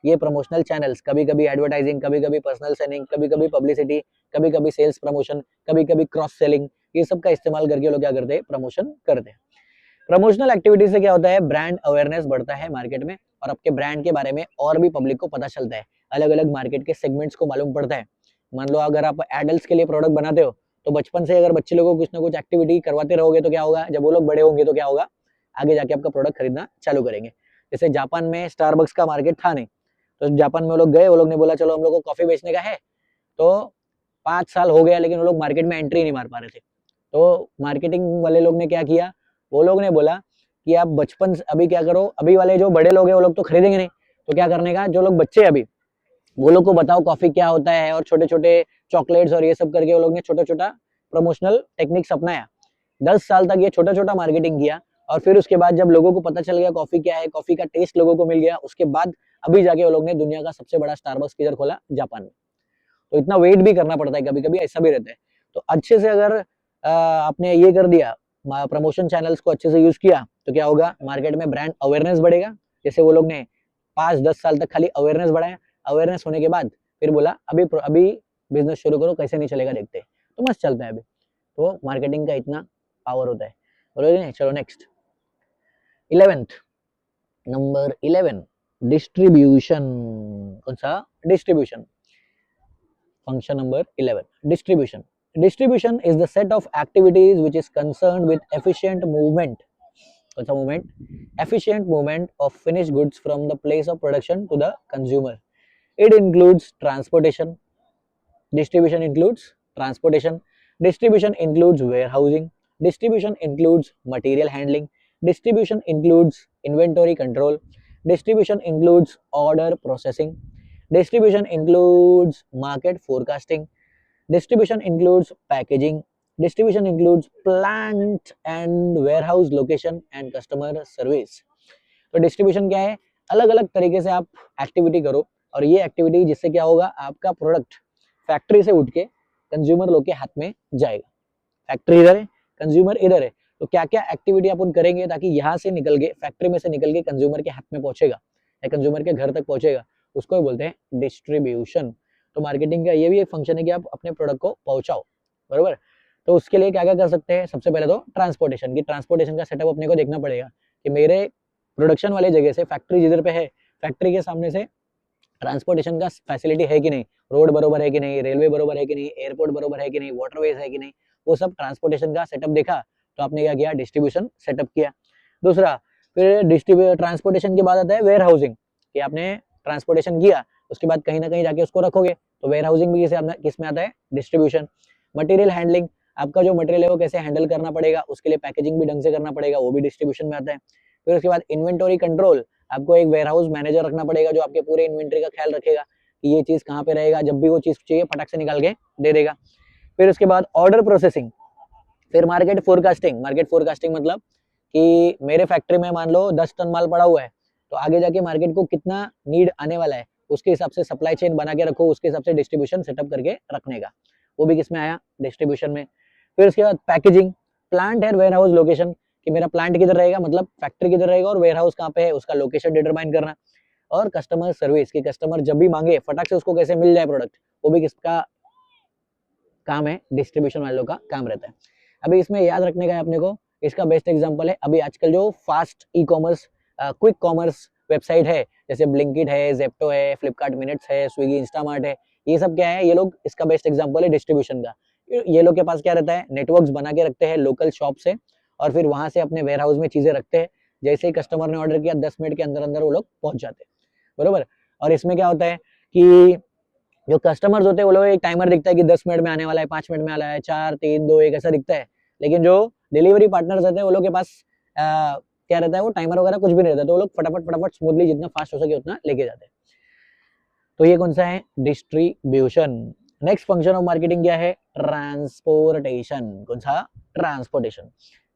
ये प्रमोशनल चैनल्स, कभी कभी एडवर्टाइजिंग, कभी कभी पर्सनल सेलिंग, कभी कभी पब्लिसिटी, कभी कभी सेल्स प्रमोशन, कभी कभी क्रॉस सेलिंग, ये सब का इस्तेमाल करके लोग क्या करते हैं, प्रमोशन करते हैं। प्रमोशनल एक्टिविटी से क्या होता है, ब्रांड अवेयरनेस बढ़ता है मार्केट में, और आपके ब्रांड के बारे में और भी पब्लिक को पता चलता है, अलग अलग मार्केट के सेगमेंट्स को मालूम पड़ता है। मान लो अगर आप एडल्ट्स के लिए प्रोडक्ट बनाते हो, तो बचपन से अगर बच्चे लोगों को कुछ ना कुछ एक्टिविटी करवाते रहोगे तो क्या होगा, जब वो लोग बड़े होंगे तो क्या होगा, आगे जाके आपका प्रोडक्ट खरीदना चालू करेंगे। जैसे जापान में स्टारबक्स का मार्केट था नहीं, तो जापान में वो लोग गए, वो लोग ने बोला चलो हम लोग को कॉफी बेचने का है, तो 5 साल हो गया लेकिन वो लोग मार्केट में एंट्री नहीं मार पा रहे थे। तो मार्केटिंग वाले लोग ने क्या किया, वो लोग ने बोला कि आप बचपन से अभी क्या करो, अभी वाले जो बड़े लोग हैं वो लोग तो खरीदेंगे नहीं, तो क्या करने का, जो लोग बच्चे अभी, वो लोग को बताओ कॉफी क्या होता है, और छोटे छोटे चॉकलेट्स और ये सब करके वो लोग ने छोटा छोटा प्रमोशनल टेक्निक्स अपनाया। 10 साल तक ये छोटा छोटा मार्केटिंग किया, और फिर उसके बाद जब लोगों को पता चल गया कॉफी क्या है, कॉफी का टेस्ट लोगों को मिल गया, उसके बाद अभी जाके वो लोग ने दुनिया का सबसे बड़ा स्टारबक्स किधर खोला, जापान में। तो इतना वेट भी करना पड़ता है, कभी कभी ऐसा भी रहता है। तो अच्छे से अगर आपने ये कर दिया, प्रमोशन चैनल्स को अच्छे से यूज किया, तो क्या होगा, मार्केट में ब्रांड अवेयरनेस बढ़ेगा। जैसे वो लोग ने 5-10 साल तक खाली अवेयरनेस बढ़ाया, अवेयरनेस होने के बाद फिर बोला अभी अभी बिजनेस शुरू करो, कैसे नहीं चलेगा देखते हैं, तो मस्त चलता है अभी। तो मार्केटिंग का इतना पावर होता है, बोलोगे। चलो नेक्स्ट, 11th, नंबर 11, डिस्ट्रीब्यूशन। कौन सा, distribution. Function number 11, distribution. Distribution is the set of activities which is concerned with efficient movement. What's a movement? Efficient movement of finished goods from the place of production to the consumer. It includes transportation. Distribution includes transportation. Distribution includes warehousing. Distribution includes material handling. Distribution includes inventory control. Distribution includes order processing. Distribution includes market forecasting. Distribution includes packaging. Distribution includes plant and warehouse location and customer service. तो distribution क्या है, अलग अलग तरीके से आप activity करो, और ये एक्टिविटी जिससे क्या होगा, आपका प्रोडक्ट फैक्ट्री से उठ के कंज्यूमर लोग के हाथ में जाएगा। फैक्ट्री इधर है, कंज्यूमर इधर है, तो क्या क्या एक्टिविटी अपन करेंगे ताकि यहाँ से निकल के, फैक्ट्री में से निकल के कंज्यूमर के हाथ में पहुंचेगा या कंज्यूमर के घर तक पहुंचेगा, उसको ही बोलते हैं डिस्ट्रीब्यूशन। तो मार्केटिंग का ये भी एक फंक्शन है कि आप अपने प्रोडक्ट को पहुंचाओ, बरोबर। तो उसके लिए क्या क्या कर सकते हैं, सबसे पहले तो ट्रांसपोर्टेशन की, ट्रांसपोर्टेशन का सेटअप अपने को देखना पड़ेगा कि मेरे प्रोडक्शन वाले जगह से फैक्ट्री जिधर पे है, फैक्ट्री के सामने से ट्रांसपोर्टेशन का फैसिलिटी है कि नहीं, रोड बरोबर है कि नहीं, रेलवे बरोबर है कि नहीं, एयरपोर्ट बरोबर है कि नहीं, वाटरवेज है कि नहीं, वो सब ट्रांसपोर्टेशन का सेटअप देखा, तो आपने क्या किया, डिस्ट्रीब्यूशन सेटअप किया। दूसरा, फिर ट्रांसपोर्टेशन के बाद आता है वेयर हाउसिंग, कि आपने ट्रांसपोर्टेशन किया, उसके बाद कहीं ना कहीं जाके उसको रखोगे, तो वेयर हाउसिंग भी किस में आता है, डिस्ट्रीब्यूशन। मटेरियल हैंडलिंग, आपका जो मटेरियल है वो कैसे हैंडल करना पड़ेगा, उसके लिए पैकेजिंग भी ढंग से करना पड़ेगा, वो भी डिस्ट्रीब्यूशन में आता है। फिर उसके बाद इन्वेंटरी कंट्रोल, आपको एक वेयरहाउस मैनेजर रखना पड़ेगा जो आपके पूरे इन्वेंटरी का ख्याल रखेगा कि ये चीज कहाँ पे रहेगा, जब भी वो चीज चाहिए फटाक से निकाल के दे देगा। फिर उसके बाद ऑर्डर प्रोसेसिंग, फिर मार्केट फोरकास्टिंग। मार्केट फोरकास्टिंग मतलब कि मेरे फैक्ट्री में मान लो 10 टन माल पड़ा हुआ है, तो आगे जाके मार्केट को कितना नीड आने वाला है, उसके हिसाब से सप्लाई चेन बना के रखो, उसके हिसाब से डिस्ट्रीब्यूशन सेटअप करके रखने का, वो भी किसमें आया, डिस्ट्रीब्यूशन में। फिर उसके बाद packaging, plant and warehouse location, कि मेरा प्लांट किधर रहेगा, मतलब फैक्ट्री किधर रहेगा, और वेयर हाउस कहाँ पे है, उसका लोकेशन डिटरमाइन करना। और कस्टमर सर्विस, की कस्टमर जब भी मांगे फटाक से उसको कैसे मिल जाए प्रोडक्ट, वो भी किसका काम है, डिस्ट्रीब्यूशन वालों का काम रहता है। अभी इसमें याद रखने का है अपने को, इसका बेस्ट एग्जांपल है अभी आजकल जो fast e commerce, quick commerce website है, जैसे ब्लिंकिट है, जेप्टो है, फ्लिपकार्ट मिनट्स है, स्विगी इंस्टामार्ट है, ये सब क्या है, ये लोग इसका बेस्ट एग्जांपल है डिस्ट्रीब्यूशन का। ये लोग के पास क्या रहता है, नेटवर्क्स बना के रखते हैं लोकल शॉप से, और फिर वहां से अपने वेयर हाउस में चीजें रखते हैं, जैसे ही कस्टमर ने ऑर्डर किया 10 मिनट के अंदर अंदर वो लोग पहुंच जाते हैं, बरोबर। और इसमें क्या होता है कि जो कस्टमर्स होते हैं वो लोग एक टाइमर दिखता है कि 10 मिनट में आने वाला है, 5 मिनट में आने वाला है, 4 3 2 1 ऐसा दिखता है। लेकिन जो डिलीवरी पार्टनर्स रहते हैं वो लोग के पास क्या रहता है, वो टाइमर वगैरह कुछ भी नहीं रहता, तो वो लोग फटाफट फटाफट स्मूथली जितना फास्ट हो सके उतना लेके जाते हैं। तो ये कौन सा है, distribution. Next function of marketing क्या है, ट्रांसपोर्टेशन। कौन सा, ट्रांसपोर्टेशन।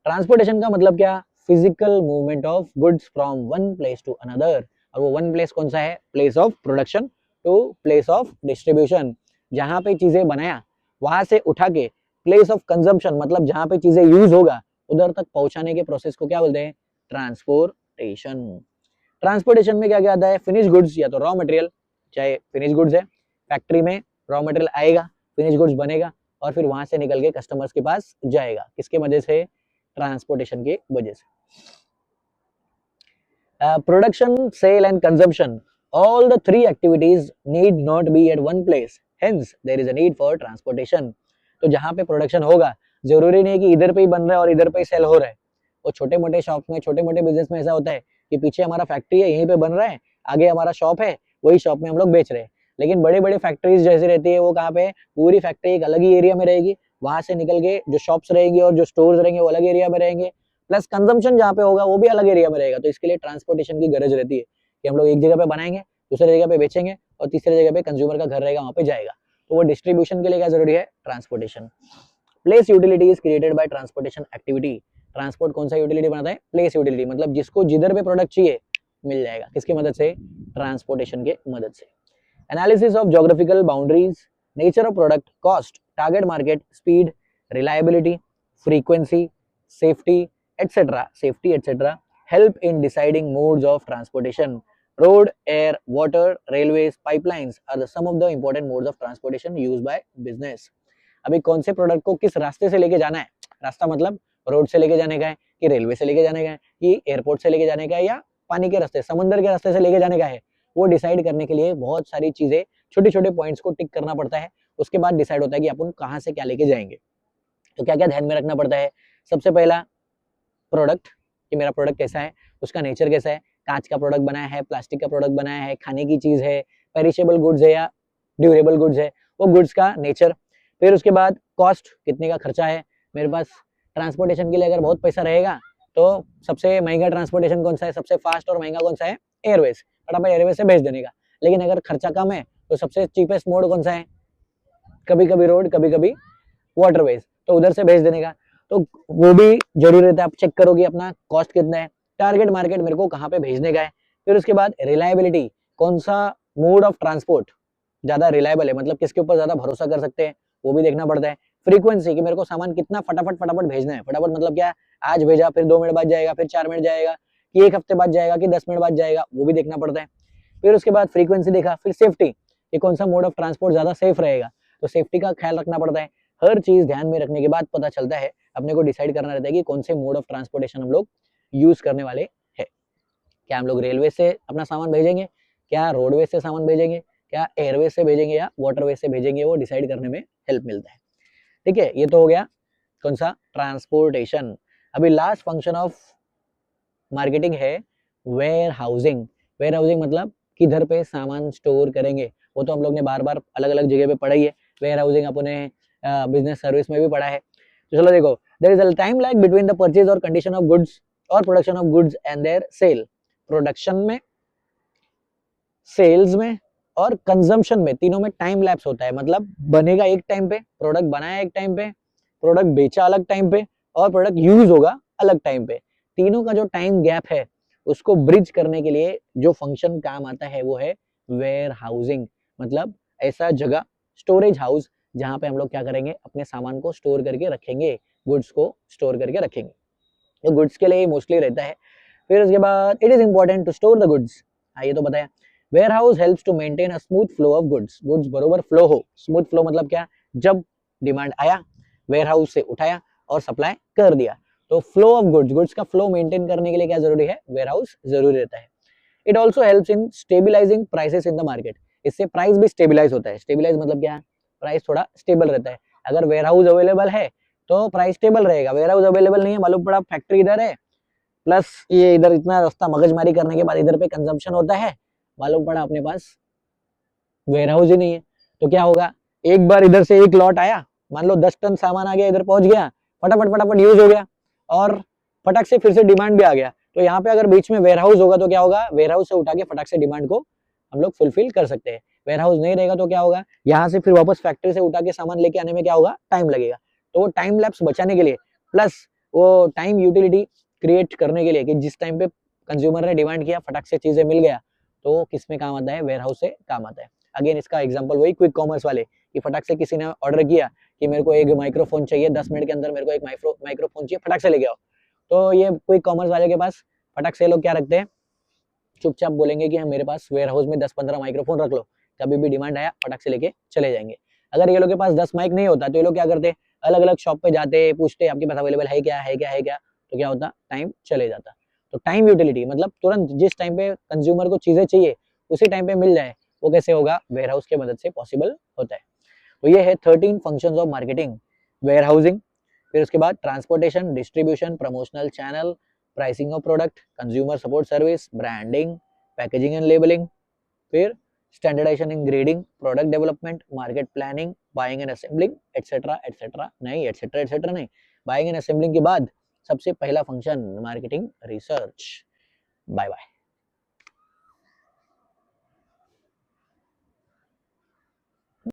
ट्रांसपोर्टेशन का मतलब क्या, physical movement of goods from one place to another. और वो वन प्लेस कौन सा है, place of production to place of distribution. जहां पे चीजें बनाया वहां से उठा के प्लेस ऑफ कंजम्पशन, मतलब जहां पे चीजें यूज होगा उधर तक पहुंचाने के प्रोसेस को क्या बोलते हैं, ट्रांसपोर्टेशन। ट्रांसपोर्टेशन में क्या क्या आता है, फिनिश गुड्स या तो रॉ मटेरियल, चाहे फिनिश गुड्स है, फैक्ट्री में रॉ मटेरियल आएगा, फिनिश गुड्स बनेगा और फिर वहां से निकल के कस्टमर्स के पास जाएगा, किसके वजह से, ट्रांसपोर्टेशन के वजह से। Production, sale and consumption, all the three activities need not be at one place, hence there is a need for transportation। तो जहां पे प्रोडक्शन होगा जरूरी नहीं कि इधर पे ही बन रहा है और इधर पे ही सेल हो रहा है। वो छोटे मोटे शॉप में, छोटे मोटे बिजनेस में ऐसा होता है कि पीछे हमारा फैक्ट्री है, यहीं पे बन रहा है, आगे हमारा शॉप है, वही शॉप में हम लोग बेच रहे हैं। लेकिन बड़े बड़े फैक्ट्रीज जैसी रहती है वो कहाँ पे, पूरी फैक्ट्री एक अलग ही एरिया में रहेगी, वहां से निकल के जो शॉप्स रहेंगे और जो स्टोर्स रहेंगे वो अलग एरिया में रहेंगे, प्लस कंजम्पशन जहाँ पे होगा वो भी अलग एरिया में रहेगा। तो इसके लिए ट्रांसपोर्टेशन की गरज रहती है कि हम लोग एक जगह पे बनाएंगे, दूसरे जगह पे बेचेंगे और तीसरे जगह पे कंज्यूमर का घर रहेगा वहां पे जाएगा। तो वो डिस्ट्रीब्यूशन के लिए क्या जरूरी है, transportation. Place utility is created by transportation activity. Transport कौन सा यूटिलिटी बनाता है, प्लेस यूटिलिटी, मतलब जिसको जिधर पे प्रोडक्ट चाहिए मिल जाएगा, किसकी मदद से, ट्रांसपोर्टेशन के मदद से। Analysis of geographical boundaries, nature of product, cost, target market, speed, reliability, frequency, safety etcetera help in deciding modes of transportation. Road, air, water, railways, pipelines are some of the important modes of transportation used by business। अभी कौन से product को किस रास्ते से लेके जाना है, रास्ता मतलब रोड से लेके जाने का है कि रेलवे से लेके जाने का है कि एयरपोर्ट से लेके जाने का है या पानी के रास्ते, समुद्र के रास्ते से लेके जाने का है, वो डिसाइड करने के लिए बहुत सारी चीजें, छोटे छोटे पॉइंट्स को टिक करना पड़ता है। उसके बाद डिसाइड होता है कि अपन कहाँ से क्या लेके जाएंगे। तो क्या क्या ध्यान में रखना पड़ता है, सबसे पहला प्रोडक्ट, कि मेरा प्रोडक्ट कैसा है, उसका नेचर कैसा है, कांच का प्रोडक्ट बनाया है, प्लास्टिक का प्रोडक्ट बनाया है, खाने की चीज है, पेरिशेबल गुड्स है या ड्यूरेबल गुड्स है, वो गुड्स का नेचर। फिर उसके बाद कॉस्ट, कितने का खर्चा है मेरे पास। ट्रांसपोर्टेशन के लिए अगर बहुत पैसा रहेगा तो सबसे महंगा ट्रांसपोर्टेशन कौन सा है, सबसे फास्ट और महंगा कौन सा है, एयरवेज, फटाफट एयरवेज से भेज देने का। लेकिन अगर खर्चा कम है तो सबसे चीपेस्ट मोड कौन सा है, कभी कभी रोड, कभी कभी वाटरवेज, तो उधर से भेज देने का। तो वो भी जरूरी रहता है, आप चेक करोगे अपना कॉस्ट कितना है, टारगेट मार्केट मेरे को कहाँ पे भेजने का है। फिर उसके बाद रिलायबिलिटी, कौन सा मोड ऑफ ट्रांसपोर्ट ज्यादा रिलायबल है, मतलब किसके ऊपर ज्यादा भरोसा कर सकते हैं, वो भी देखना पड़ता है। फ्रीक्वेंसी, कि मेरे को सामान कितना फटाफट फटाफट भेजना है, फटाफट मतलब क्या, आज भेजा फिर 2 मिनट बाद जाएगा, फिर 4 मिनट जाएगा, कि 1 हफ्ते बाद जाएगा, कि 10 मिनट बाद जाएगा, वो भी देखना पड़ता है। फिर उसके बाद फ्रीक्वेंसी देखा, फिर सेफ्टी, कि कौन सा मोड ऑफ ट्रांसपोर्ट ज्यादा सेफ रहेगा, तो सेफ्टी का ख्याल रखना पड़ता है। हर चीज ध्यान में रखने के बाद पता चलता है, अपने को डिसाइड करना रहता है कि कौन से मोड ऑफ ट्रांसपोर्टेशन हम लोग यूज करने वाले हैं। क्या हम लोग रेलवे से अपना सामान भेजेंगे, क्या रोडवेज से सामान भेजेंगे, क्या एयरवेज से भेजेंगे या वाटरवेज से भेजेंगे, वो डिसाइड करने में हेल्प मिलता है। ठीक है, ये तो हो गया कौन सा, ट्रांसपोर्टेशन। अभी लास्ट फंक्शन ऑफ मार्केटिंग है वेयर हाउसिंग। वेयर हाउसिंग मतलब किधर पे सामान स्टोर करेंगे, वो तो हम लोग ने बार बार अलग अलग जगह पे पढ़ा ही है। वेयर हाउसिंग अपने बिजनेस सर्विस में भी पढ़ा है। तो चलो देखो, there is a time lag between the purchase और कंडीशन ऑफ गुड्स और production of goods and their sale. Production में, सेल्स में और कंजम्पशन में, तीनों में टाइम लैप्स होता है। मतलब बनेगा एक टाइम पे, प्रोडक्ट बनाया एक टाइम पे, प्रोडक्ट बेचा अलग टाइम पे और प्रोडक्ट यूज होगा अलग टाइम पे। तीनों का जो टाइम गैप है उसको ब्रिज करने के लिए जो फंक्शन काम आता है वो है वेयर हाउसिंग। मतलब ऐसा जगह, स्टोरेज हाउस, जहां पे हम लोग क्या करेंगे, अपने सामान को स्टोर करके रखेंगे, गुड्स को स्टोर करके रखेंगे। तो गुड्स के लिए मोस्टली रहता है। फिर उसके बाद it is important to store the goods, हाँ ये तो बताया। Warehouse helps to maintain a smooth flow of goods, goods बरोबर फ्लो हो। स्मूथ फ्लो मतलब क्या, जब डिमांड आया वेयर हाउस से उठाया और सप्लाई कर दिया। तो फ्लो ऑफ गुड्स, गुड्स का फ्लो मेंटेन करने के लिए क्या जरूरी है, वेयर हाउस जरूरी रहता है। It also helps in stabilising prices in the market, इससे प्राइस भी स्टेबिलाइज होता है। स्टेबिलाइज मतलब क्या, प्राइस थोड़ा स्टेबल रहता है। अगर वेयर हाउस अवेलेबल है तो प्राइस स्टेबल रहेगा, वेयर हाउस अवेलेबल नहीं है, मालूम पड़ा फैक्ट्री इधर है, प्लस ये इधर इतना रास्ता मगजमारी करने के बाद इधर पे कंजम्पशन होता है, मालूम पड़ा अपने पास वेयर हाउस ही नहीं है तो क्या होगा, एक बार इधर से एक लॉट आया, मान लो 10 टन सामान आ गया, इधर पहुंच गया, फटाफट फटाफट यूज हो गया और फटाक से फिर से डिमांड भी आ गया। तो यहाँ पे अगर बीच में वेयर हाउस होगा तो क्या होगा, वेयर हाउस से उठा के फटाक से डिमांड को हम लोग फुलफिल कर सकते हैं। वेयर हाउस नहीं रहेगा तो क्या होगा, यहाँ से फिर वापस फैक्ट्री से उठा के सामान लेके आने में क्या होगा, टाइम लगेगा। तो वो टाइम लैप्स बचाने के लिए प्लस वो टाइम यूटिलिटी क्रिएट करने के लिए कि जिस टाइम पे कंज्यूमर ने डिमांड किया फटाक से चीजें मिल गया, तो किस में काम आता है, वेयर हाउस से काम आता है। अगेन इसका एग्जांपल वही क्विक कॉमर्स वाले कि फटाक से किसी ने ऑर्डर किया कि मेरे को एक माइक्रोफोन चाहिए, 10 मिनट के अंदर मेरे को एक माइक्रोफोन चाहिए, फटाक से लेके आओ। तो ये क्विक कॉमर्स वाले के पास फटाक से लोग क्या रखते हैं, चुपचाप बोलेंगे कि मेरे पास वेयर हाउस में 10-15 माइक्रोफोन रख लो, कभी भी डिमांड आया फटाक से लेके चले जाएंगे। अगर ये लोग के पास 10 माइक नहीं होता तो ये लोग क्या करते, अलग अलग शॉप पे जाते, पूछते आपके पास अवेलेबल है क्या, है क्या, है क्या, तो क्या होता, टाइम चले जाता। तो टाइम यूटिलिटी मतलब तुरंत जिस टाइम पे कंज्यूमर को चीजें चाहिए उसी टाइम पे मिल जाए, वो कैसे होगा, वेयर हाउस की मदद से पॉसिबल होता है। तो ये है 13 functions of marketing, warehousing, फिर उसके बाद transportation, distribution, promotional channel, pricing of product, consumer support service, branding, packaging and labelling, फिर standardisation in grading, product development, market planning, buying and assembling, etcetera etcetera, नहीं etcetera etcetera नहीं, buying and assembling के बाद सबसे पहला function marketing research. Bye bye.